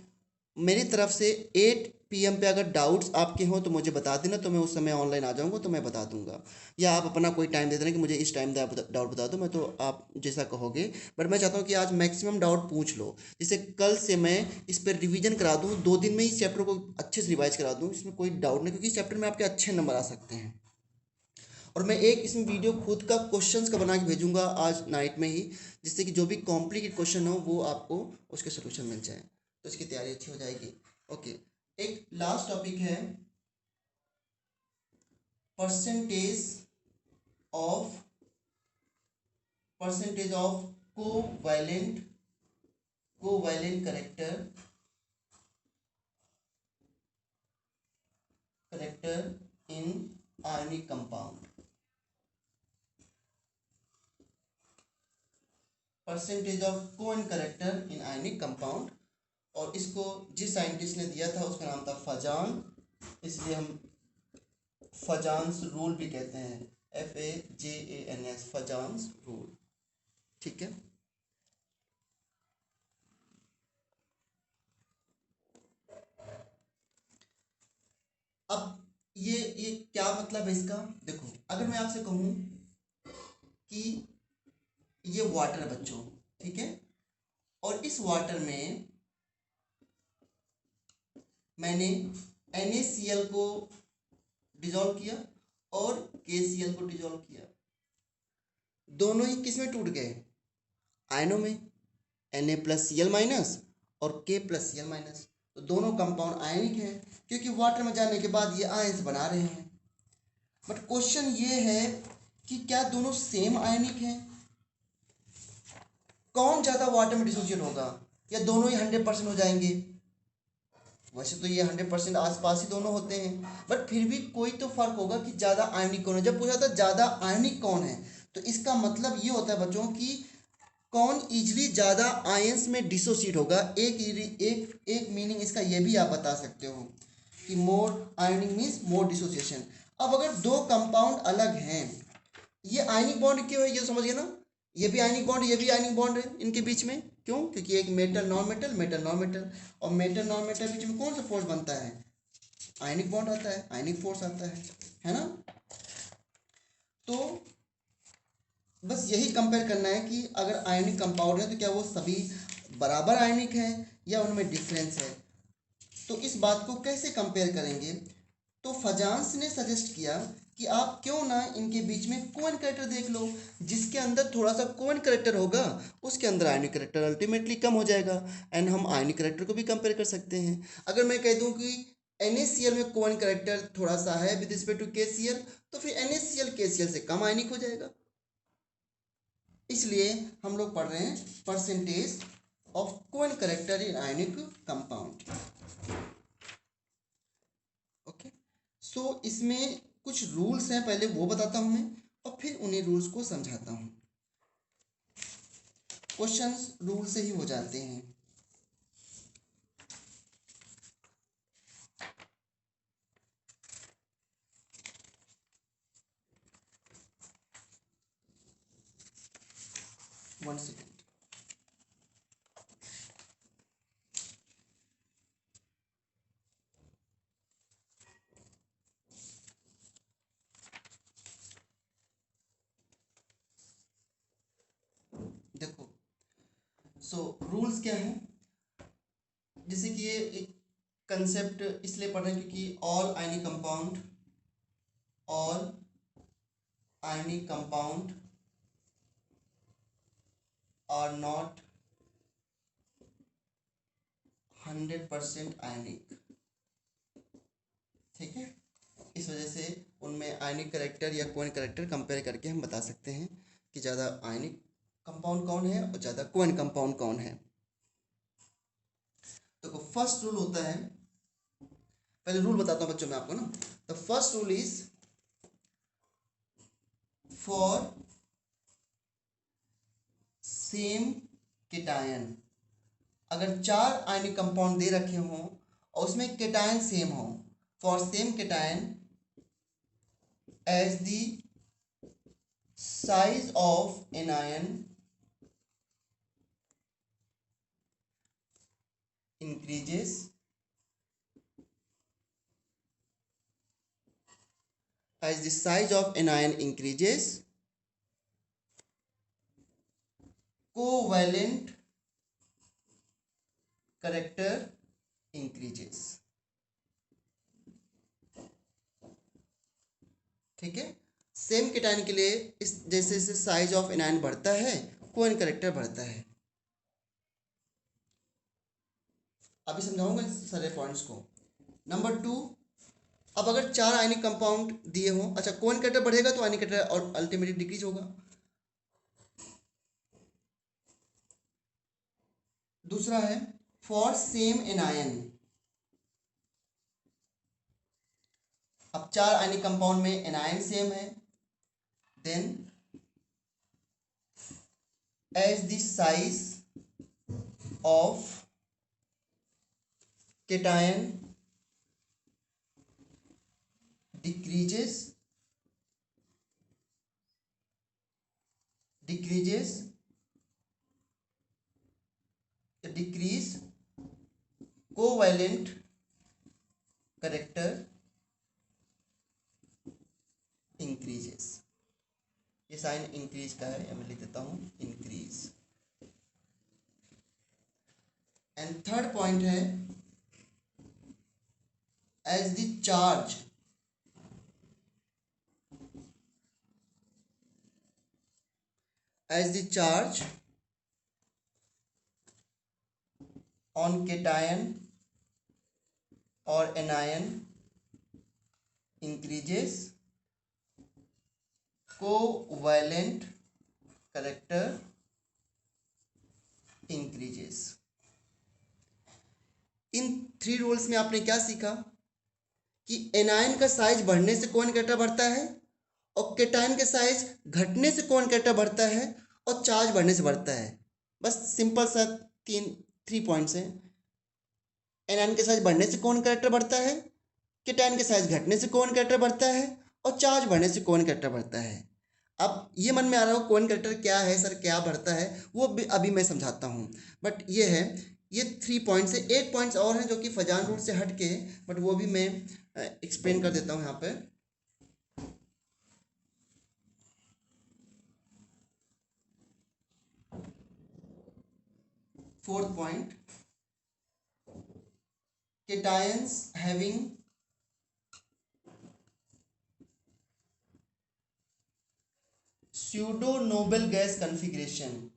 मेरी तरफ से 8 PM पे अगर डाउट्स आपके हों तो मुझे बता देना, तो मैं उस समय ऑनलाइन आ जाऊंगा तो मैं बता दूंगा। या आप अपना कोई टाइम दे देना कि मुझे इस टाइम डाउट बता दो, मैं तो आप जैसा कहोगे। बट मैं चाहता हूँ कि आज मैक्सिमम डाउट पूछ लो, जिससे कल से मैं इस पर रिवीजन करा दूँ, 2 दिन में इस चैप्टर को अच्छे से रिवाइज करा दूँ, इसमें कोई डाउट नहीं, क्योंकि इस चैप्टर में आपके अच्छे नंबर आ सकते हैं। और मैं एक इसमें वीडियो खुद का क्वेश्चंस का बना के भेजूंगा आज नाइट में ही, जिससे कि जो भी कॉम्प्लिकेट क्वेश्चन हो वो आपको उसके सोल्यूशन मिल जाए, तो इसकी तैयारी अच्छी हो जाएगी। ओके, एक लास्ट टॉपिक है percentage of covalent character in ionic compound. Percentage of covalent character in ionic compound, और इसको जिस साइंटिस्ट ने दिया था उसका नाम था फजान, इसलिए हम फजान्स रूल भी कहते हैं, FAJANS, फजान्स रूल। ठीक है। अब ये क्या मतलब है इसका, देखो अगर मैं आपसे कहूं कि ये वाटर है बच्चों, ठीक है, और इस वाटर में मैंने NaCl को डिजोल्व किया और KCl को डिजोल्व किया, दोनों ही किस में टूट गए, आयनों में, Na+Cl- और K+Cl-, तो दोनों कंपाउंड आयनिक हैं, क्योंकि वाटर में जाने के बाद ये आयंस बना रहे हैं। बट क्वेश्चन ये है कि क्या दोनों सेम आयनिक हैं, कौन ज़्यादा वाटर में डिसोसिएट होगा, या दोनों ही 100% हो जाएंगे। वैसे तो ये 100% आसपास ही दोनों होते हैं, बट फिर भी कोई तो फर्क होगा कि ज़्यादा आयनिक कौन है। जब पूछा था ज़्यादा आयनिक कौन है, तो इसका मतलब ये होता है बच्चों कि कौन इजली ज़्यादा आयंस में डिसोसिएट होगा। एक मीनिंग इसका ये भी आप बता सकते हो कि मोर आयनिक मीन्स मोर डिसोसिएशन। अब अगर दो कंपाउंड अलग हैं, ये आयनिक बॉन्ड क्यों है, ये समझिए ना, ये भी आयनिक बॉन्ड, ये भी आयनिक बॉन्ड है इनके बीच में, क्यों, क्योंकि एक metal non metal, metal non metal, और मेटल नॉन मेटल बीच में कौन सा फोर्स बनता है, आयनिक बॉन्ड आता है, आयनिक फोर्स आता है ना। तो बस यही कंपेयर करना है कि अगर आयनिक कंपाउंड है तो क्या वो सभी बराबर आयनिक हैं या उनमें डिफरेंस है। तो इस बात को कैसे कंपेयर करेंगे, तो फजांस ने सजेस्ट किया कि आप क्यों ना इनके बीच में कोवेलेंट कैरेक्टर देख लो, जिसके अंदर थोड़ा सा कोवेलेंट कैरेक्टर होगा उसके अंदर आयनिक कैरेक्टर अल्टीमेटली कम हो जाएगा, एंड हम आयनिक कैरेक्टर को भी कंपेयर कर सकते हैं। अगर मैं कह दूं कि NaCl में कोवेलेंट कैरेक्टर थोड़ा सा है विद रिस्पेक्ट टू KCl, तो फिर NaCl KCl से कम आयनिक हो जाएगा। इसलिए हम लोग पढ़ रहे हैं percentage of covalent character in ionic compound. Okay, so इसमें कुछ रूल्स हैं, पहले वो बताता हूं मैं और फिर उन्हीं रूल्स को समझाता हूं। क्वेश्चंस रूल से ही हो जाते हैं। 1 सेकेंड। देखो, रूल्स क्या है, जैसे कि ये एक कंसेप्ट इसलिए पढ़ रहे हैं क्योंकि all ionic compound are not 100% ionic. ठीक है, इस वजह से उनमें आयनिक करेक्टर या कोएन करेक्टर कंपेयर करके हम बता सकते हैं कि ज़्यादा आयनिक कंपाउंड कौन है और ज़्यादा कोएन कंपाउंड कौन है। तो फर्स्ट रूल होता है, पहले रूल बताता हूँ बच्चों मैं आपको ना। The first rule is for same cation, अगर 4 आयनिक कंपाउंड दे रखे हों और उसमें केटायन सेम हो, for same cation as the size of anion increases, as the size of anion increases, covalent character increases। ठीक है, सेम केटायन के लिए इस जैसे जैसे साइज ऑफ एनायन बढ़ता है कोएन करेक्टर बढ़ता है। अभी समझाऊंगा सारे पॉइंट्स को। नंबर 2, अब अगर 4 आयनिक कंपाउंड दिए हों, अच्छा कोएन करेक्टर बढ़ेगा तो आयनिक करेक्टर और अल्टीमेटली डिक्रीज होगा। दूसरा है फॉर सेम एनायन, अब 4 आयनिक कंपाउंड में एनायन सेम है, then as the size of cation decreases decrease covalent character increases। ये साइन इंक्रीज का है, मैं लिख देता हूं इंक्रीज। एंड थर्ड पॉइंट है as the charge on cation or anion increases, covalent character increases। In 3 rules में आपने क्या सीखा कि एनायन का साइज बढ़ने से कोएन करेक्टर बढ़ता है और केटायन के साइज घटने से कोएन करेक्टर बढ़ता है और चार्ज बढ़ने से बढ़ता है। बस सिंपल सा 3 पॉइंट्स हैं। एनायन के साइज बढ़ने से कोएन करेक्टर बढ़ता है, केटायन के साइज घटने से कोएन करेक्टर बढ़ता है और चार्ज बढ़ने से कोएन करेक्टर बढ़ता है। अब ये मन में आ रहा हो कोएन करेक्टर क्या है सर, क्या बढ़ता है, वो भी अभी मैं समझाता हूँ। बट ये है, ये 3 पॉइंट्स है। 8 पॉइंट्स और हैं जो कि फजान रूल से हट के, बट वो भी मैं एक्सप्लेन कर देता हूँ यहाँ पे। Fourth point, cations having pseudo noble gas configuration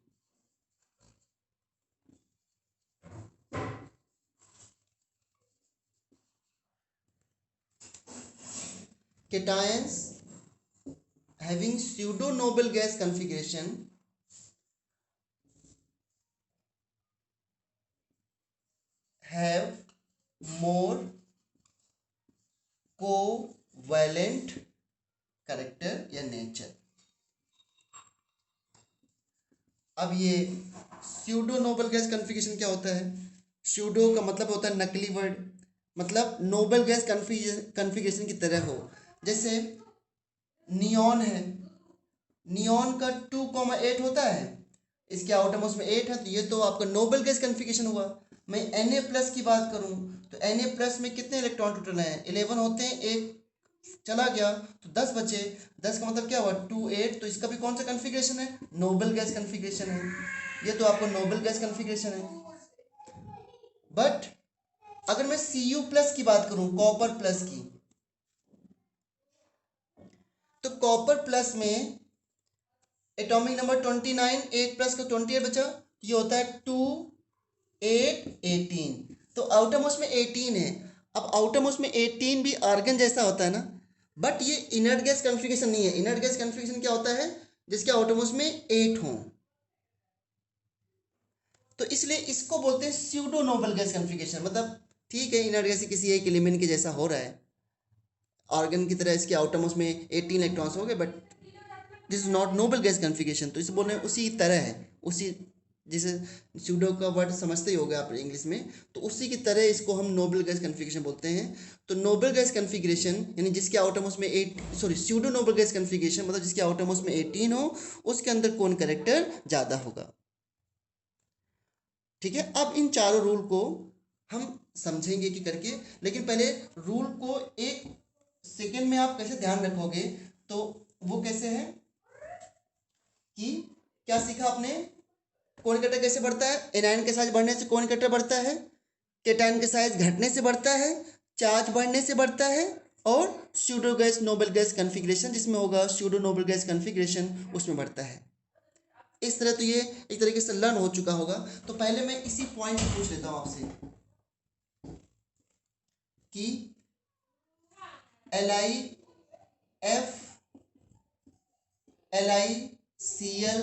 cations having pseudo noble gas configuration have more covalent character या nature। अब ये स्यूडो नोबल गैस कन्फिगरेशन क्या होता है? स्यूडो का मतलब होता है नकली वर्ड, मतलब नोबल गैस कन्फिगरेशन की तरह हो। जैसे नियॉन है, नियॉन का 2,8 होता है, इसके आउटर मोस्ट में 8 है, तो ये तो आपका नोबल गैस कॉन्फ़िगरेशन हुआ। मैं Na+ की बात करूं तो Na+ में कितने इलेक्ट्रॉन टोटल हैं? 11 होते हैं, एक चला गया तो 10 बचे। 10 का मतलब क्या हुआ? 2 8। तो इसका भी कौन सा कॉन्फ़िगरेशन है? नोबल गैस कॉन्फ़िगरेशन है। ये तो आपको नोबल गैस कॉन्फ़िगरेशन है। बट अगर मैं Cu+ की बात करूं, कॉपर प्लस की, तो कॉपर प्लस में एटॉमिक नंबर 29, 8 प्लस का 28 बचा, ये होता है 2 8 18। तो आउटर मोस्ट में 18 है। अब आउटर मोस्ट में 18 भी आर्गन जैसा होता है ना, बट ये इनर्ट गैस कॉन्फ़िगरेशन नहीं है। इनर्ट गैस कॉन्फ़िगरेशन क्या होता है? जिसके आउटर मोस्ट में 8 हों, तो इसलिए इसको बोलते हैं स्यूडो नोबल गैस कॉन्फ़िगरेशन। मतलब ठीक है, इनर्ट गैस किसी एक एलिमेंट के जैसा हो रहा है, ऑर्गन की तरह इसके आउटर मोस्ट में 18 इलेक्ट्रॉन्स हो गए, but this is not noble gas configuration. तो इसे बोल रहे हैं उसी तरह है, उसी जैसे स्यूडो का वर्ड समझते ही होगा आप इंग्लिश में, तो उसी की तरह इसको हम नोबल गैस कॉन्फ़िगरेशन बोलते हैं। तो नोबल गैस कॉन्फ़िगरेशन यानी जिसके आउटर मोस्ट में स्यूडो नोबल गैस कॉन्फ़िगरेशन मतलब जिसके आउटर मोस्ट में 18 हो, उसके अंदर कौन कैरेक्टर ज़्यादा होगा। ठीक है, अब इन चारों रूल को हम समझेंगे कि करके, लेकिन पहले रूल को एक सेकेंड में आप कैसे ध्यान रखोगे, तो वो कैसे है कि क्या सीखा आपने? कौन कैरेक्टर कैसे बढ़ता है? एनायन के साइज बढ़ने से कौन कैरेक्टर बढ़ता है? केटायन के साइज घटने से बढ़ता है, चार्ज बढ़ने से बढ़ता है, और pseudo gas noble gas configuration जिसमें होगा स्यूडो नोबल गैस कॉन्फ़िगरेशन उसमें बढ़ता है। इस तरह तो ये एक तरीके से लर्न हो चुका होगा। तो पहले मैं इसी पॉइंट को पूछ लेता हूं आपसे कि LiF, LiCl,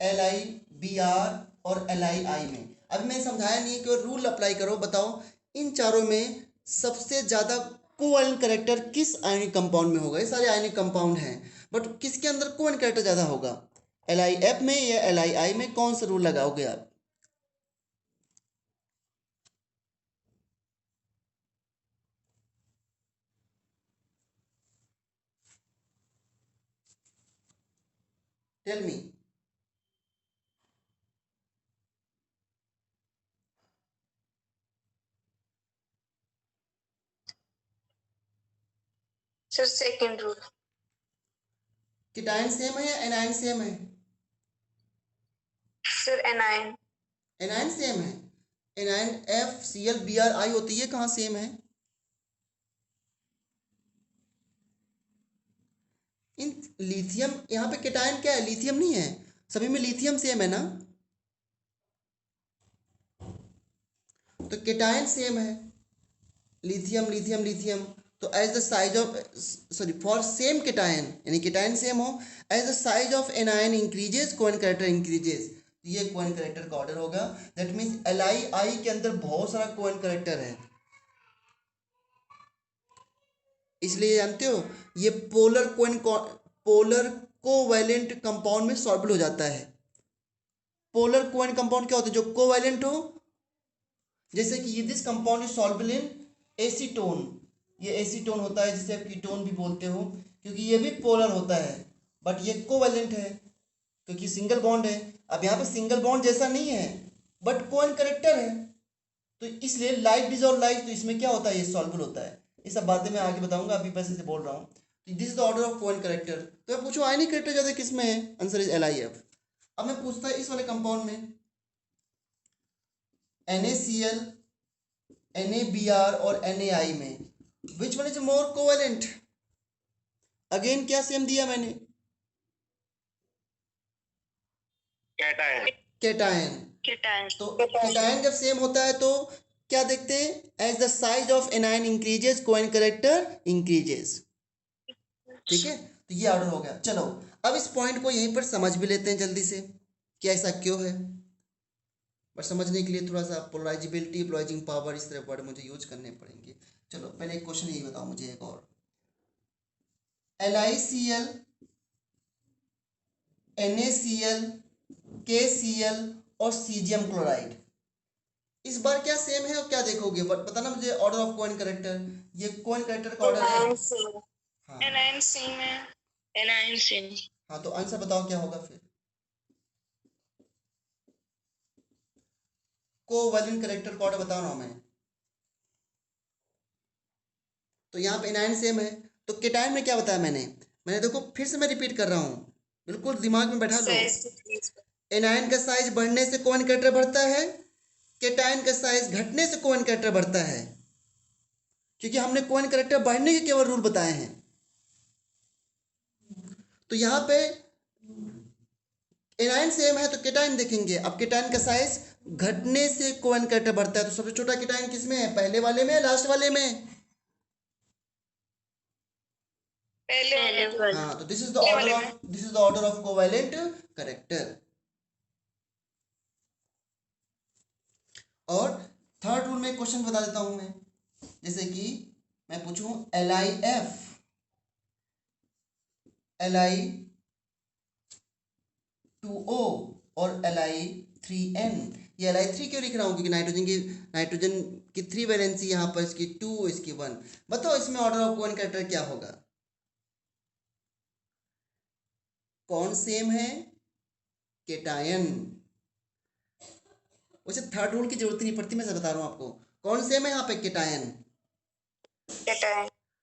LiBr और LiI में, अभी मैंने समझाया नहीं है कि रूल अप्लाई करो। बताओ इन चारों में सबसे ज़्यादा कोवैलेंट कैरेक्टर किस आयनिक कंपाउंड में होगा? ये सारे आयनिक कंपाउंड हैं, बट किसके अंदर कोवैलेंट कैरेक्टर ज़्यादा होगा? LiF में या LiI में? कौन सा रूल लगाओगे आप? Tell me. Sir second rule. Cation same है या एनायन सेम है? Sir anion. एनायन सेम है। एनायन FCl Br I होती है, कहाँ सेम है? इन लिथियम, यहाँ पे केटायन क्या है? लिथियम नहीं है, सभी में लिथियम सेम है ना, तो केटायन सेम है, लिथियम लिथियम लिथियम। तो as the size of sorry for same cation यानी केटायन सेम हो, as the size of anion increases covalent character increases. ये कोएन कैरेक्टर का ऑर्डर होगा। दैट मीन्स LiI के अंदर बहुत सारा कोएन कैरेक्टर है, इसलिए जानते हो ये पोलर कोवैलेंट कंपाउंड में सॉल्वेबल हो जाता है। पोलर कोवैलेंट कंपाउंड क्या होता है? जो कोवैलेंट हो, जैसे कि ये this compound is solvable in acetone. ये एसीटोन होता है जिसे आप कीटोन भी बोलते हो, क्योंकि ये भी पोलर होता है, बट ये कोवैलेंट है क्योंकि सिंगल बॉन्ड है। अब यहाँ पे सिंगल बॉन्ड जैसा नहीं है, बट कोएन कैरेक्टर है, तो इसलिए लाइक डिजॉल्व लाइक, तो इसमें क्या होता है? ये सॉल्वेबल होता है। ये सब बातें मैं आगे बताऊंगा, अभी बस इसे बोल रहा हूँ। तो this is the order of Koen character. तो मैं पूछो आयनिक कैरेक्टर ज़्यादा किस में है? Answer is LiF। अब मैं पूछता है इस वाले कंपाउंड में NaCl, NaBr और NaI में which one is more covalent? Again क्या सेम दिया मैंने? कैटायन। केटायन। केटायन। तो केटायन जब सेम होता है तो क्या देखते हैं? As the size of anion increases covalent character increases. ठीक है, तो ये ऑर्डर हो गया। चलो अब इस पॉइंट को यहीं पर समझ भी लेते हैं जल्दी से कि ऐसा क्यों है। पर समझने के लिए थोड़ा सा पोलराइजिबिलिटी, पोलराइजिंग पावर, इस तरह वर्ड मुझे यूज करने पड़ेंगे। चलो पहले एक क्वेश्चन यही बताओ मुझे एक और। LiCl, NaCl, KCl और सीजियम क्लोराइड इस बार क्या सेम है और क्या देखोगे? बट बताना मुझे ऑर्डर ऑफ कोएन कैरेक्टर। ये कोएन कैरेक्टर का ऑर्डर है। Anion same. हाँ एनायन सेम है। Anion same. हाँ, तो आंसर बताओ क्या होगा फिर? कोवैलेंट कैरेक्टर का ऑर्डर बताओ ना हमें। तो यहाँ पे एनायन सेम है, तो केटायन में क्या बताया मैंने देखो फिर से मैं रिपीट कर रहा हूँ, बिल्कुल दिमाग में बैठा लो। एनायन का साइज बढ़ने से कोवैलेंट कैरेक्टर बढ़ता है, केटायन का साइज घटने से कोवैलेंट कैरेक्टर बढ़ता है, क्योंकि हमने कोवैलेंट कैरेक्टर बढ़ने के केवल रूल बताए हैं। तो यहाँ पे एनायन सेम है तो केटायन देखेंगे। अब केटायन का साइज घटने से कोवैलेंट कैरेक्टर बढ़ता है, तो सबसे छोटा केटायन किसमें है, पहले वाले में, लास्ट वाले में? हाँ, तो this is the order of covalent character. और थर्ड रूल में क्वेश्चन बता देता हूं मैं, जैसे कि मैं पूछूं LiF Li2O और Li3N। ये Li3 क्यों लिख रहा हूँ, क्योंकि नाइट्रोजन की 3 वैलेंसी यहाँ पर, इसकी 2, इसकी 1। बताओ इसमें ऑर्डर ऑफ कोवैलेंट कैरेक्टर क्या होगा? कौन सेम है? केटायन। वैसे थर्ड रूल की जरूरत नहीं पड़ती, मैं बता रहा हूँ आपको। कौन सेम है यहाँ पे? केटायन।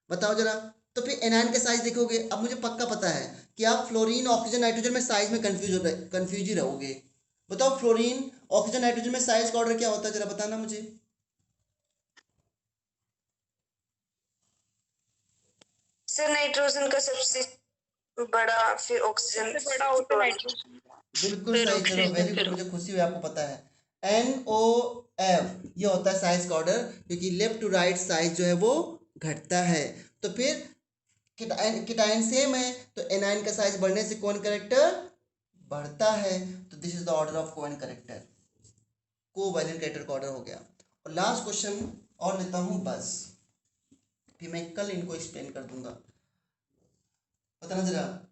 बताओ जरा। तो फिर एनायन के साइज देखोगे, अब मुझे पक्का पता है कि आप फ्लोरीन, ऑक्सीजन, नाइट्रोजन में साइज में कंफ्यूज ही रहोगे। बताओ फ्लोरीन, ऑक्सीजन, नाइट्रोजन में साइज का ऑर्डर क्या होता है, जरा बताना मुझे। सर नाइट्रोजन का सबसे बड़ा, फिर ऑक्सीजन से बड़ा होता है नाइट्रोजन। बिल्कुल सही, चलो वेरी गुड, मुझे खुशी हुई आपको पता है। NOF ये होता है साइज का ऑर्डर, क्योंकि लेफ्ट टू राइट साइज जो है वो घटता है। तो फिर केटायन सेम है तो एनायन का साइज बढ़ने से कोवैलेंट कैरेक्टर बढ़ता है। तो this is the order of covalent character, covalent character का ऑर्डर हो गया। और लास्ट क्वेश्चन और लेता हूं बस, फिर मैं कल इनको एक्सप्लेन कर दूंगा। बताना जरा,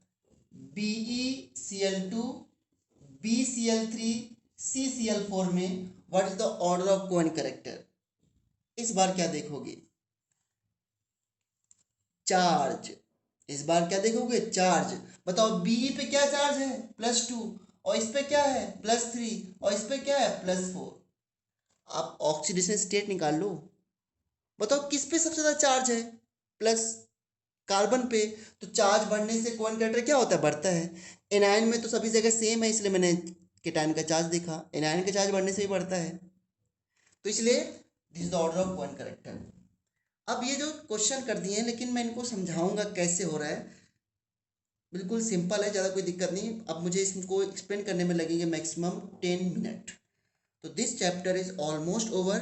BeCl2 BCl3 CCl4 में what is the order of covalent character? इस बार क्या देखोगे? चार्ज। इस बार क्या देखोगे? चार्ज। बताओ Be पे क्या चार्ज है? +2, और इस पे क्या है? +3, और इस पे क्या है? +4। आप ऑक्सीडेशन स्टेट निकाल लो, बताओ किस पे सबसे ज्यादा चार्ज है? प्लस कार्बन पे। तो चार्ज बढ़ने से कोवैलेंट कैरेक्टर क्या होता है? बढ़ता है। एनायन में तो सभी जगह सेम है, इसलिए मैंने केटायन का चार्ज देखा, एनायन का चार्ज बढ़ने से ही बढ़ता है। तो इसलिए this is the order of covalent character. अब ये जो क्वेश्चन कर दिए हैं, लेकिन मैं इनको समझाऊंगा कैसे हो रहा है। बिल्कुल सिंपल है, ज़्यादा कोई दिक्कत नहीं। अब मुझे इसको एक्सप्लेन करने में लगेंगे मैक्सिमम 10 मिनट। तो this chapter is almost over.